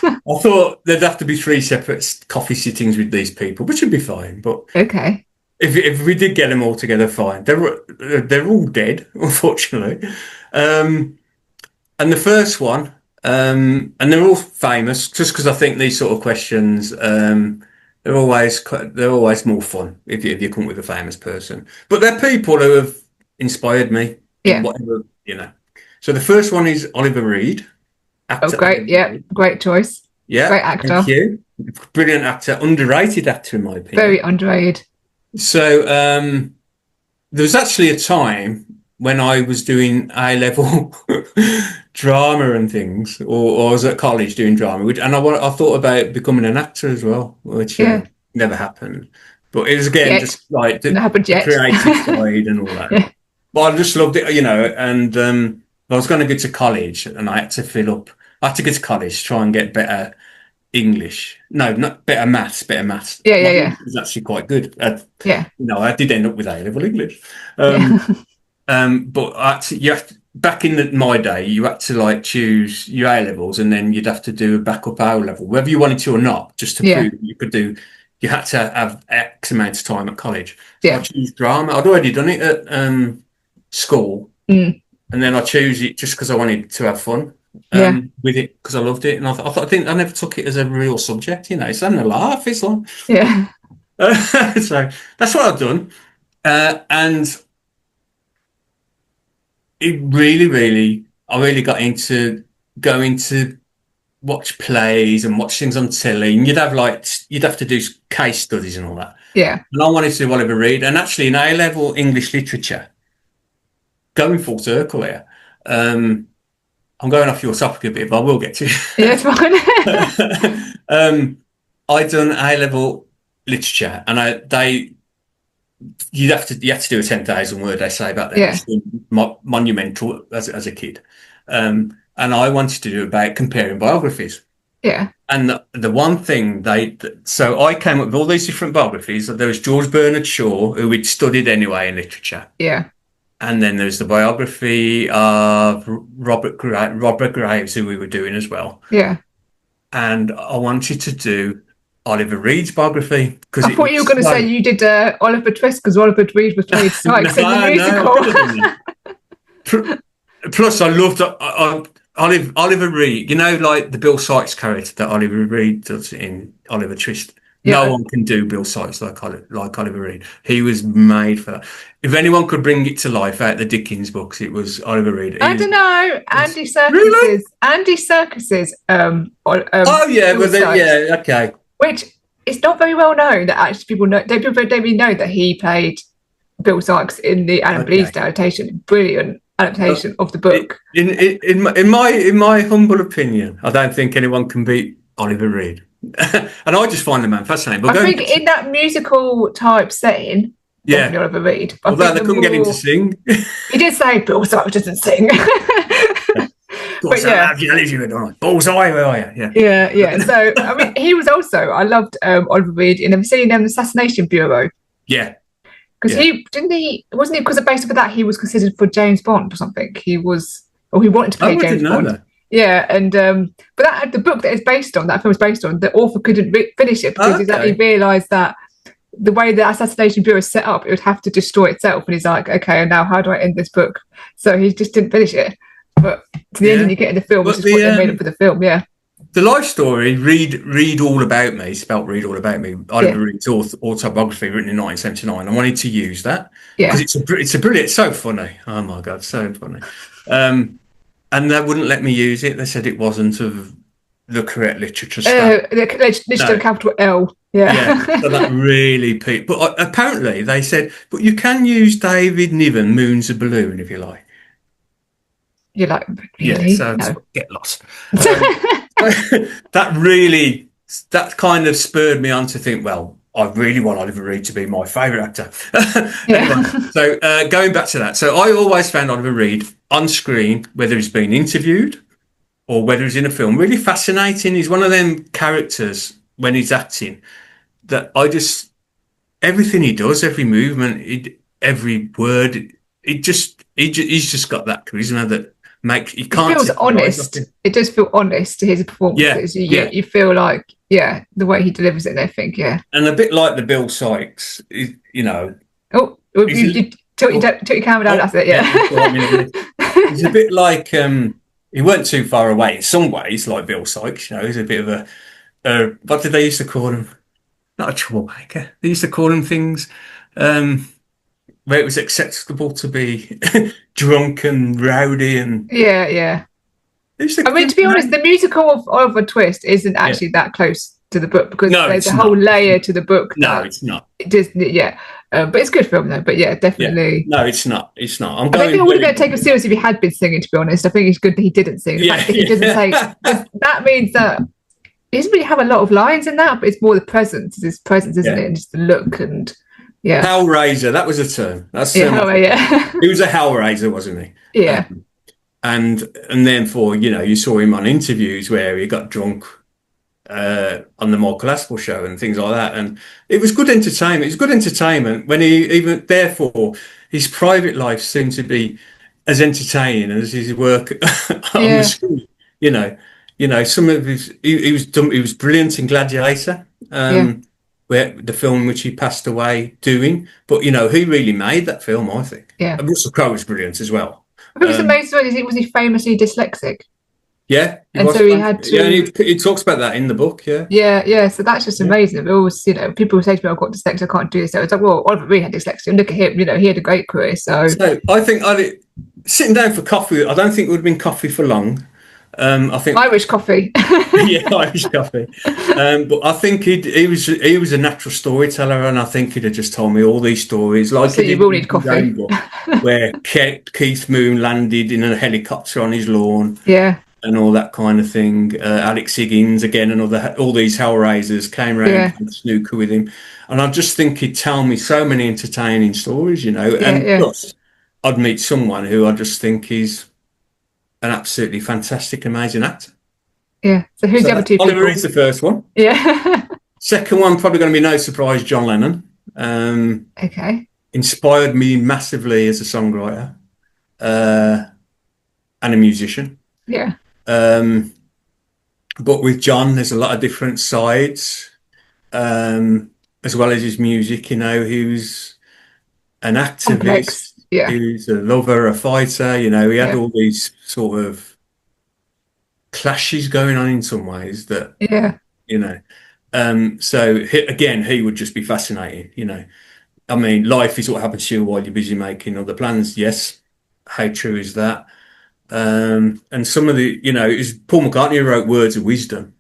I thought there'd have to be 3 separate coffee sittings with these people, which would be fine. But okay. If we did get them all together, fine. They're all dead, unfortunately. And the first one, and they're all famous, just because I think these sort of questions, they're always more fun if you come with a famous person. But they're people who have inspired me. Yeah. Whatever, So the first one is Oliver Reed. Actor. Oh, great. Yeah. Great choice. Yeah. Great actor. Thank you. Brilliant actor. Underrated actor, in my opinion. Very underrated. So there was actually a time when I was doing A-level drama and things, or I was at college doing drama, and I thought about becoming an actor as well, which never happened. But it was again just like the creative side and all that. Yeah. But I just loved it, and I was going to go to college, and I had to I had to go to college to try and get better English. No, not better maths. Yeah. It was actually quite good. Yeah. I did end up with A-level English. But back in my day, you had to choose your A-levels, and then you'd have to do a backup O-level, whether you wanted to or not, just to prove that you could do. You had to have X amount of time at college. So I chose drama. I'd already done it at school, and then I chose it just because I wanted to have fun with it, because I loved it, and I think I never took it as a real subject. It's having a laugh. It's like so that's what I've done, and it really I really got into going to watch plays and watch things on telly, and you'd have to do case studies and all that. Yeah. And I wanted to do Oliver Reed, and actually in A-level English literature, going full circle here, I'm going off your topic a bit, but I will get to you. Yeah, it's fine. I done A-level literature, and you have to do a 10,000 word essay back then. Yeah. It's monumental as a kid. And I wanted to do about comparing biographies. Yeah. And the one thing so I came up with all these different biographies. There was George Bernard Shaw, who we'd studied anyway in literature. Yeah. And then there's the biography of Robert Graves, who we were doing as well. Yeah. And I wanted to do Oliver Reed's biography. I thought you were going to say you did Oliver Twist, because Oliver Reed was played Sykes in the musical. Plus, I loved Oliver Reed. Like the Bill Sykes character that Oliver Reed does in Oliver Twist. Yeah. No one can do Bill Sykes like Oliver Reed. He was made for that. If anyone could bring it to life out the Dickens books, it was Oliver Reed. I don't know. Andy Serkis's. Really? Andy Serkis's. Okay. Which it's not very well known that actually people don't really know that he played Bill Sykes in the Anne Bleasdale adaptation. Brilliant adaptation of the book. In my humble opinion, I don't think anyone can beat Oliver Reed. And I just find the man fascinating. But I think in that musical type setting, Oliver Reed. Although they couldn't get him to sing. He did say Bill Sykes doesn't sing. But Bullseye, where are you? Yeah. So I mean, he was also. I loved Oliver Reed in Assassination Bureau. Yeah. Because wasn't he because based on that he was considered for James Bond or something. He wanted to play James Bond. That. Yeah, and but the book that it's based on, that film is based on, the author couldn't finish it because he realised that the way the assassination bureau is set up, it would have to destroy itself. And he's like, okay, now how do I end this book? So he just didn't finish it. But to the ending you get in the film, which is what they made up for the film, yeah. The life story, Read All About Me, spelt Read All About Me, Oliver Reed's autobiography written in 1979. I wanted to use that because it's a brilliant, it's so funny. Oh my God, so funny. And they wouldn't let me use it. They said it wasn't of the correct literature standard. Literature capital L. Yeah. So that really peaked. But apparently they said, but you can use David Niven, Moon's a Balloon, if you like. You're like, really? Yeah, so no. Get lost. That kind of spurred me on to think, well, I really want Oliver Reed to be my favourite actor. Anyway, so going back to that, so I always found Oliver Reed on screen, whether he's been interviewed or whether he's in a film, really fascinating. He's one of them characters when he's acting that everything he does, every movement, every word, he's just got that charisma that makes you can't. It feels honest. It does feel honest to his performances. You feel like, the way he delivers it and everything, And a bit like the Bill Sykes, you know. Oh, you took your camera down, that's it, He's a bit like, he weren't too far away in some ways, like Bill Sykes, you know, he's a bit of a what did they used to call him? Not a troublemaker. They used to call him things where it was acceptable to be drunk and rowdy and I mean, to be honest, the musical of Oliver Twist isn't actually that close to the book because there's a whole layer to the book. No, it's not. It is, but it's a good film though. But definitely. No, it's not. It's not. I don't think I would have taken him seriously if he had been singing. To be honest, I think it's good that he didn't sing. The fact that he doesn't say that means that he doesn't really have a lot of lines in that, but it's more the presence. It's his presence, isn't it? And just the look and. Yeah, Hellraiser. That was a term. That's he was a Hellraiser, wasn't he? Yeah. And then you saw him on interviews where he got drunk on the Michael Aspel show and things like that, and it was good entertainment. It was good entertainment when therefore his private life seemed to be as entertaining as his work on the screen. Some of his he was brilliant in Gladiator. Where the film which he passed away doing, but he really made that film, I think. Yeah. And Russell Crowe was brilliant as well. It was amazing. Was he famously dyslexic? Yeah, and so he had to. Yeah, he talks about that in the book. Yeah. Yeah. So that's just amazing. It always, people say to me, "I've got dyslexia, I can't do this." So it's like, well, Oliver Reed had dyslexia, and look at him. He had a great career. So I think sitting down for coffee, I don't think it would have been coffee for long. I think Irish coffee. Irish coffee. But I think he was a natural storyteller, and I think he'd have just told me all these stories. Like so you will need coffee. Where Keith Moon landed in a helicopter on his lawn. Yeah. And all that kind of thing. Alex Higgins again, and all these Hellraisers came around and snooker with him. And I just think he'd tell me so many entertaining stories, Plus, I'd meet someone who I just think is an absolutely fantastic, amazing actor. Yeah. So who's the other two people? Oliver Reed's the first one. Yeah. Second one, probably going to be no surprise, John Lennon. Okay. Inspired me massively as a songwriter and a musician. Yeah. But with John, there's a lot of different sides, as well as his music. He was an activist. Complex. Yeah. He was a lover, a fighter. He had all these sort of clashes going on in some ways that, so he would just be fascinating, I mean, life is what happens to you while you're busy making other plans. Yes. How true is that? And some of the, it was Paul McCartney who wrote Words of Wisdom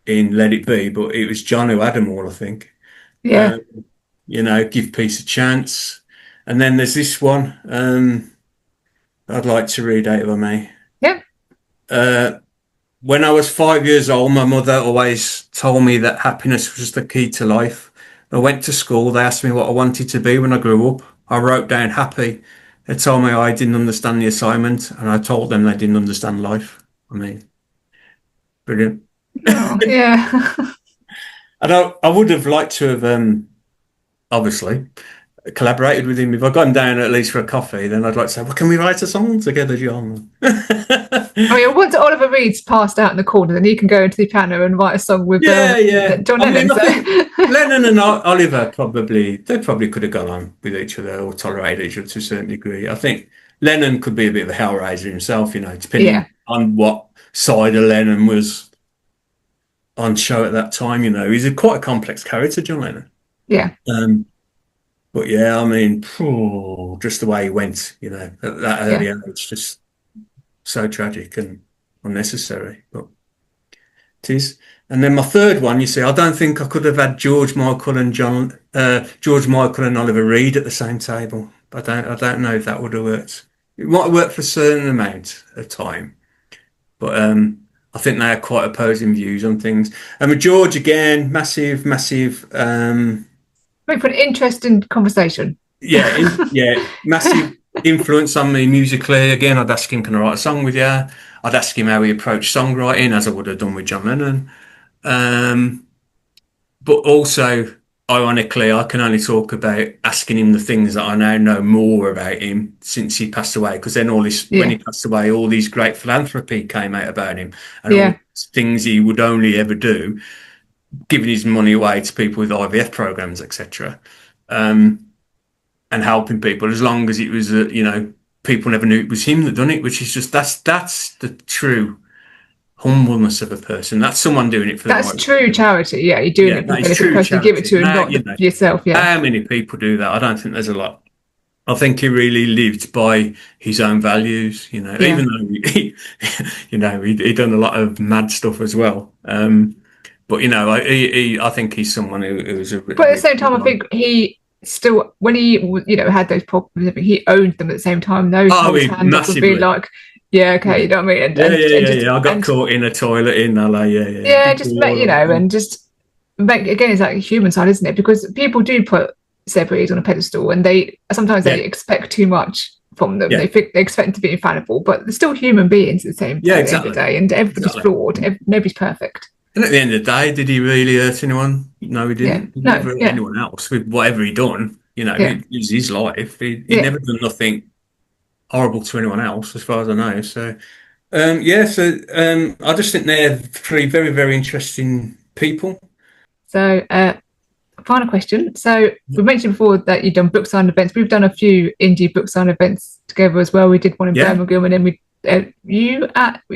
in Let It Be, but it was John who had them all, I think. Yeah. Give peace a chance. And then there's this one I'd like to read out, if I may. Yeah. When I was 5 years old, my mother always told me that happiness was the key to life. I went to school. They asked me what I wanted to be when I grew up. I wrote down happy. They told me I didn't understand the assignment, and I told them they didn't understand life. I mean, brilliant. Oh, yeah. And I would have liked to have, obviously, collaborated with him. If I'd gone down at least for a coffee, then I'd like to say, well, can we write a song together, John? I mean, once Oliver Reed's passed out in the corner, then he can go into the piano and write a song with John Lennon. I think Lennon and Oliver probably could have gone on with each other or tolerated each other to a certain degree. I think Lennon could be a bit of a hellraiser himself, depending on what side of Lennon was on show at that time. He's quite a complex character, John Lennon. Yeah. But yeah, I mean, just the way he went, at that early age, just so tragic and unnecessary. But it is. And then my third one, you see, I don't think I could have had George Michael and Oliver Reed at the same table. I don't know if that would have worked. It might have worked for a certain amount of time, but I think they had quite opposing views on things. And with George again, massive. Make for an interesting conversation. Massive influence on me musically. Again, I'd ask him, can I write a song with you? I'd ask him how he approached songwriting, as I would have done with John Lennon. But also, ironically, I can only talk about asking him the things that I now know more about him since he passed away. Because then when he passed away, all these great philanthropy came out about him, and all these things he would only ever do, giving his money away to people with IVF programs, etc., and helping people, as long as it was, people never knew it was him that done it, which is just that's the true humbleness of a person. That's someone doing it for that's the true charity. Yeah, you're doing it for the person you give it to, and not yourself. Yeah. How many people do that? I don't think there's a lot. I think he really lived by his own values, even though he'd done a lot of mad stuff as well. But I think he's someone who was a. But at the same time, I think he still, when he had those problems, I think he owned them at the same time. Those his hand up would be like, you know what I mean? And, I got caught in a toilet in LA. And just make, again, it's like a human side, isn't it? Because people do put celebrities on a pedestal, and they expect too much from them. They expect them to be infallible, but they're still human beings at the same time. Exactly. At the end of the day, and everybody's flawed. Nobody's perfect. And at the end of the day, did he really hurt anyone? No, he didn't. He never hurt anyone else with whatever he done. It was his life. He never done nothing horrible to anyone else, as far as I know. So, I just think they're three very, very interesting people. So, final question. So, we mentioned before that you've done book sign events. We've done a few indie book sign events together as well. We did one in Birmingham, and then we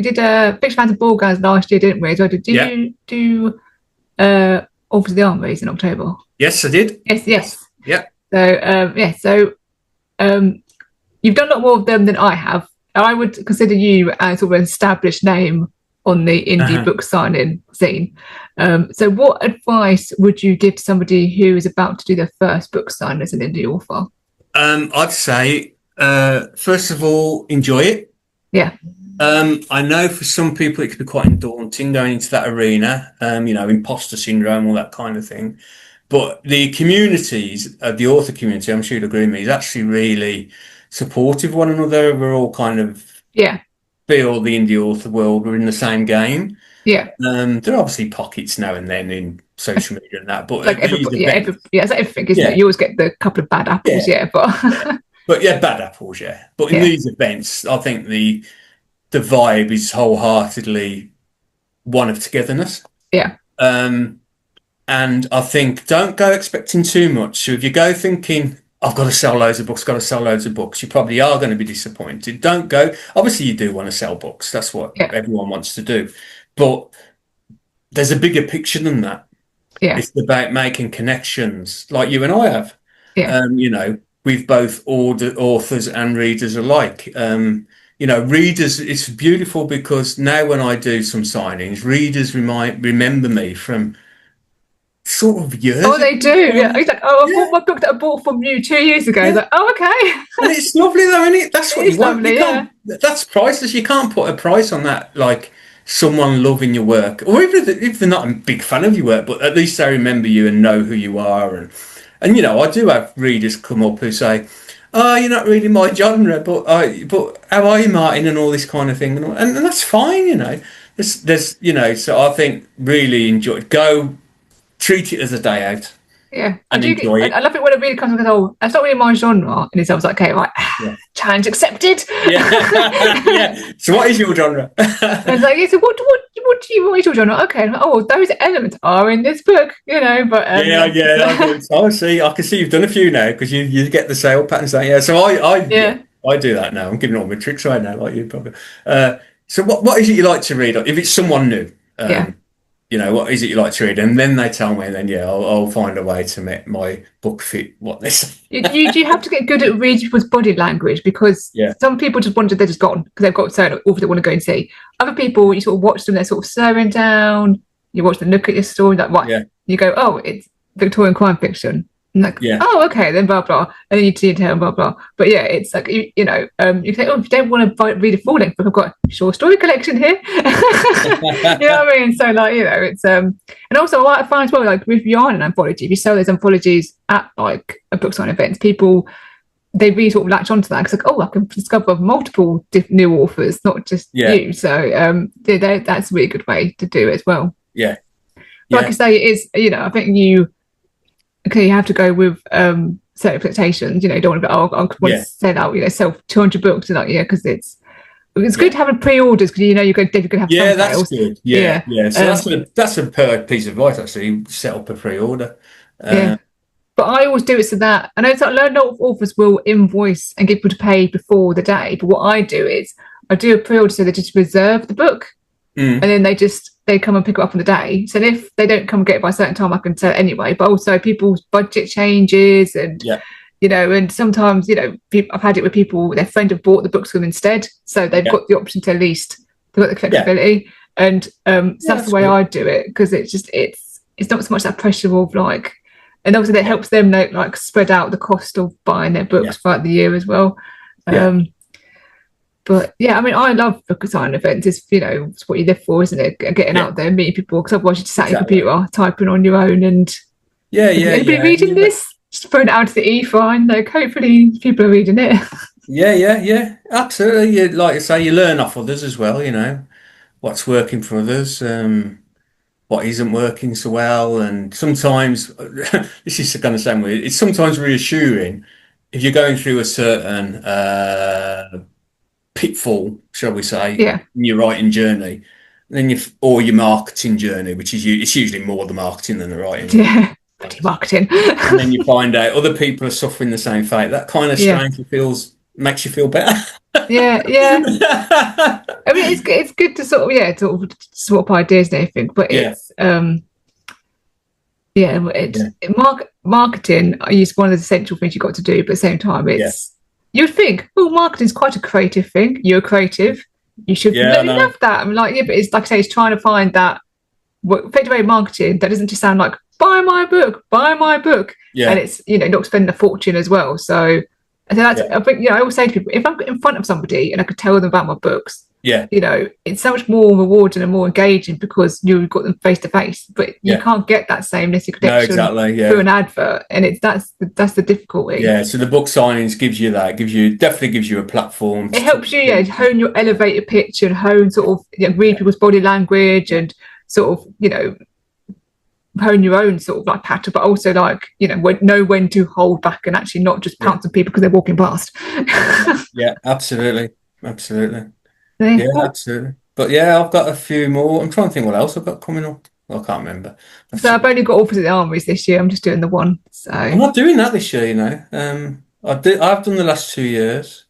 did Big Fans of Ball Guys last year, didn't we? So did you do All for the Armories in October? Yes, I did. Yes. Yeah. So you've done a lot more of them than I have. I would consider you as sort of an established name on the indie book signing scene. So what advice would you give somebody who is about to do their first book sign as an indie author? I'd say, first of all, enjoy it. Yeah. I know for some people it can be quite daunting going into that arena, imposter syndrome, all that kind of thing. But the communities, the author community, I'm sure you'd agree with me, is actually really supportive of one another. We're all kind of feel the indie author world, we're in the same game. Yeah. There are obviously pockets now and then in social media and that, but like everybody, it's like everything, isn't it? You always get the couple of bad apples, But bad apples, But in these events, I think the vibe is wholeheartedly one of togetherness. Yeah. And I think don't go expecting too much. So if you go thinking, I've got to sell loads of books, you probably are going to be disappointed. Don't go. Obviously, you do want to sell books. That's what everyone wants to do. But there's a bigger picture than that. Yeah. It's about making connections like you and I have. Yeah. With both authors and readers alike. Readers, it's beautiful because now when I do some signings, readers remember me from sort of years. Oh, they do. Yeah. He's like, I bought my book that I bought from you 2 years ago. He's like, oh, okay. And it's lovely though, isn't it? That's what you want. Lovely, that's priceless. You can't put a price on that, like someone loving your work. Or even if they're not a big fan of your work, but at least they remember you and know who you are. And I do have readers come up who say, "Oh, you're not really my genre, but how are you, Martin?" and all this kind of thing, and that's fine, There's so I think really enjoy it. Go treat it as a day out. Yeah, and enjoy it. I love it when it really comes and goes, oh, that's not really my genre, and it's like, okay, right, Yeah. challenge accepted. Yeah. So what is your genre? And it's like, yeah, so what is your genre? Okay, oh, those elements are in this book, but Yeah, I do. So I can see you've done a few now because you get the sale patterns, don't you? Yeah. So I do that now. I'm giving all my tricks away now, like you probably. So what is it you like to read? If it's someone new, yeah. what is it you like to read? And then they tell me, and then I'll find a way to make my book fit what they say. You have to get good at reading people's body language, because some people just they're just gone because they've got certain authors they want to go and see. Other people, you sort of watch them, they're sort of slowing down. You watch them look at your story, like, right, you go, oh, it's Victorian crime fiction. And like, oh, okay, then blah blah, and then you see it blah blah. But yeah, it's like you say, oh, if you don't want to read a full length book, I've got a short story collection here. You know what I mean? So like, it's and also what I find as well, like if you are in an anthology, if you sell those anthologies at like a book signing events, people they really sort of latch onto that because like, oh, I can discover multiple new authors, not just you. So that's a really good way to do it as well. Yeah. Like I say, it is. I think you have to go with certain expectations. You don't want to be, I want to sell out, sell 200 books, and like, because it's good having pre-orders because you're going to have some that's sales. good. Yeah. So that's a piece of advice actually. Set up a pre-order. But I always do it so that I know a lot of authors will invoice and get people to pay before the day. But what I do is I do a pre-order so they just reserve the book, and then they come and pick it up on the day. So if they don't come and get it by a certain time, I can sell it anyway. But also people's budget changes and and sometimes I've had it with people, their friend have bought the books for them instead, so they've got the option to at least they've got the flexibility, and so that's the way I do it, because it's just it's not so much that pressure of like, and obviously that helps them like spread out the cost of buying their books throughout the year as well. But I mean, I love book signing events. It's what you live for, isn't it? Getting out there and meeting people, because otherwise you just sat at your computer typing on your own and anybody reading this? Just throw it out to the e-fine. Like, hopefully people are reading it. Yeah, absolutely. Like you say, you learn off others as well. What's working for others, what isn't working so well, and sometimes this is going to sound weird. It's sometimes reassuring if you're going through a certain pitfall, shall we say, in your writing journey, then or your marketing journey, which is it's usually more the marketing than the writing. Yeah. Marketing. And then you find out other people are suffering the same fate. That kind of strangely makes you feel better. Yeah. I mean, it's good to sort of swap ideas and everything, but it's marketing is one of the essential things you've got to do, but at the same time you'd think, marketing is quite a creative thing. You're creative, you should love that. I'm like, but it's like I say, it's trying to find that effective marketing that doesn't just sound like buy my book, and it's not spending a fortune as well. So that's I think I always say to people, if I'm in front of somebody and I could tell them about my books, it's so much more rewarding and more engaging because you've got them face to face, but you can't get that same connection through an advert, and that's the difficulty. So the book signings definitely gives you a platform. It helps you hone your elevator pitch and hone sort of read people's body language and sort of hone your own sort of like pattern, but also like know when to hold back and actually not just pounce on people because they're walking past. Absolutely. Absolutely. But I've got a few more. I'm trying to think what else I've got coming up. I can't remember. So I've only got Opposite the Armories this year. I'm just doing the one. So I'm not doing that this year. I've done the last 2 years,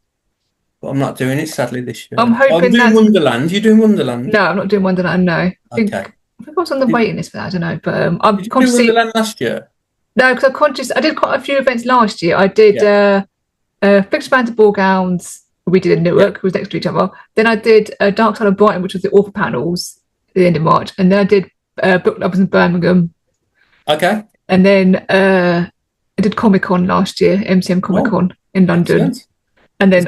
but I'm not doing it sadly this year. I'm hoping doing Wonderland. You're doing Wonderland? No, I'm not doing Wonderland. No. I think I was on the waiting list for that. I don't know, but I'm conscious. Did you do Wonderland last year? No, because I'm conscious. I did quite a few events last year. I did Fixed Bands of Ball Gowns. We did in Newark. It was next to each other. Then I did Dark Side of Brighton, which was the author panels at the end of March, and then I did Book Lovers in Birmingham. Okay. And then I did Comic Con last year, MCM Comic Con in London. Excellent. And then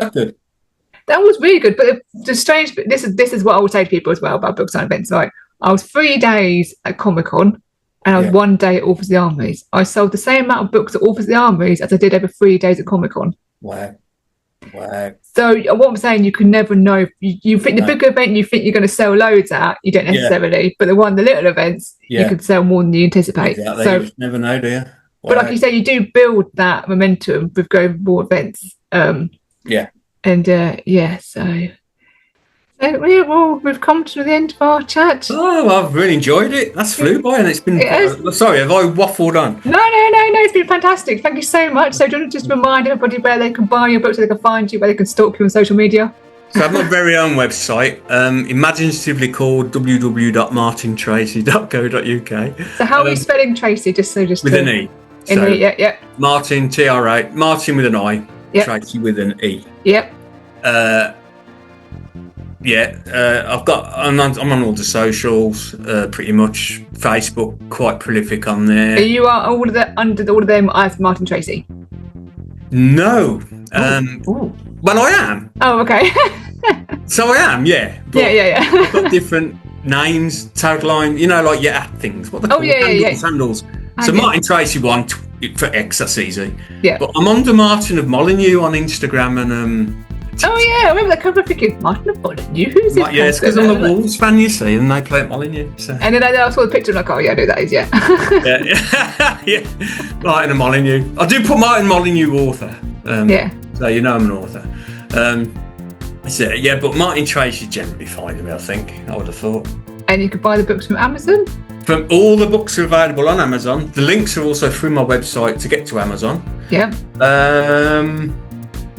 that was really good. But the strange, this is what I would say to people as well about book signing events. Like, I was 3 days at Comic Con and I was 1 day at Authors of the Armories. I sold the same amount of books at Authors of the Armories as I did over 3 days at Comic Con. Wow. So what I'm saying, you can never know. You think the big event you think you're going to sell loads at, you don't necessarily. But the little events, you can sell more than you anticipate. Exactly. So you never know, do you? But like you say, you do build that momentum with going more events. Yeah. And so we've come to the end of our chat. Oh, I've really enjoyed it. That's flew by, and it's been. Sorry, have I waffled on? No. It's been fantastic. Thank you so much. So, do you want to just remind everybody where they can buy your books, where they can find you, where they can stalk you on social media? So I have my very own website, imaginatively called www.martintracey.co.uk. So, how are you spelling Tracey? Just with an E. So, yeah. Martin, T-R-A, Martin with an I, yep. Tracey with an E. Yep. I'm on all the socials, pretty much. Facebook, quite prolific on there. You are under all of them as Martin Tracey? No. Well, I am. Oh, okay. So I am, yeah. But yeah. I've got different names, tagline, like your at things. What they call handles. So Martin Tracey one for X, that's easy. Yeah. But I'm under Martin of Molyneux on Instagram and oh yeah, I remember that cover thinking, Martin of Molyneux? Who's this? Yeah, it's because I'm a Wolves fan, you see, and they play at Molyneux. So. And then I saw the picture and I'm like, oh yeah, I know that is, yeah. yeah. Martin of Molyneux. I do put Martin Molyneux author. So I'm an author. But Martin Tracey generally finding me, I think. I would have thought. And you can buy the books from Amazon? From all the books are available on Amazon. The links are also through my website to get to Amazon. Yeah.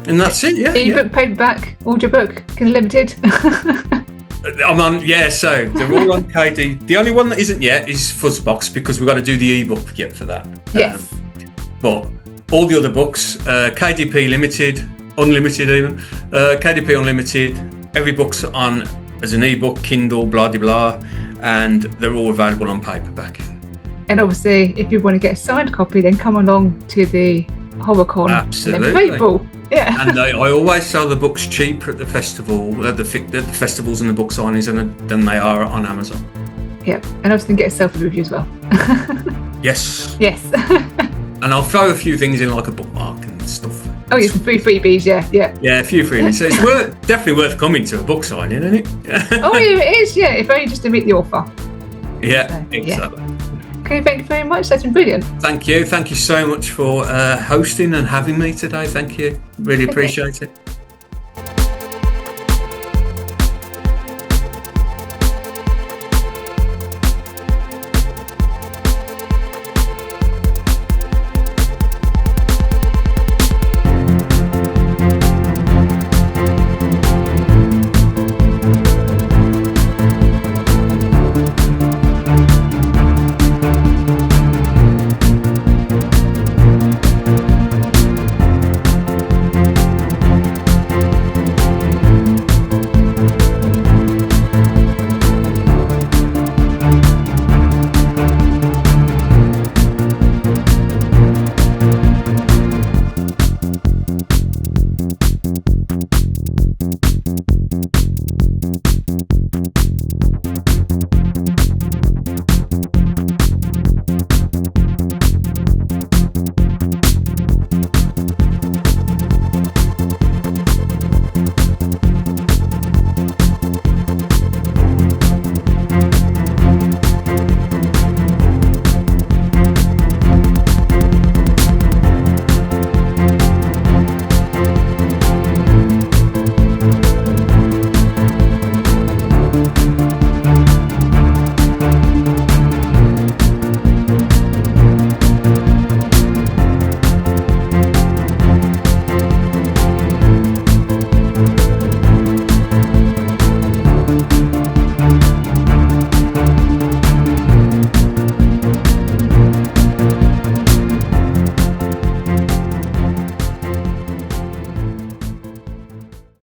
And that's it, yeah. Ebook, paperback, audiobook, limited. I'm on, so they're all on KD. The only one that isn't yet is Fuzzbox because we've got to do the ebook yet for that. Yes. But all the other books, KDP Limited, Unlimited even, KDP Unlimited, every book's on as an ebook, Kindle, blah, blah, blah, and they're all available on paperback. And obviously, if you want to get a signed copy, then come along to the HorrorCon. Absolutely. Yeah. And I always sell the books cheaper at the festival, at the festivals and the book signings than they are on Amazon. Yeah, and I was going to get a selfie review as well. Yes. And I'll throw a few things in like a bookmark and stuff. Oh, yeah, some free freebies, yeah. Yeah, a few freebies. So it's definitely worth coming to a book signing, isn't it? Oh, yeah, it is, yeah, if only just to meet the author. Yeah, exactly. Okay, thank you very much. That's been brilliant. Thank you. Thank you so much for hosting and having me today. Thank you. Really appreciate it.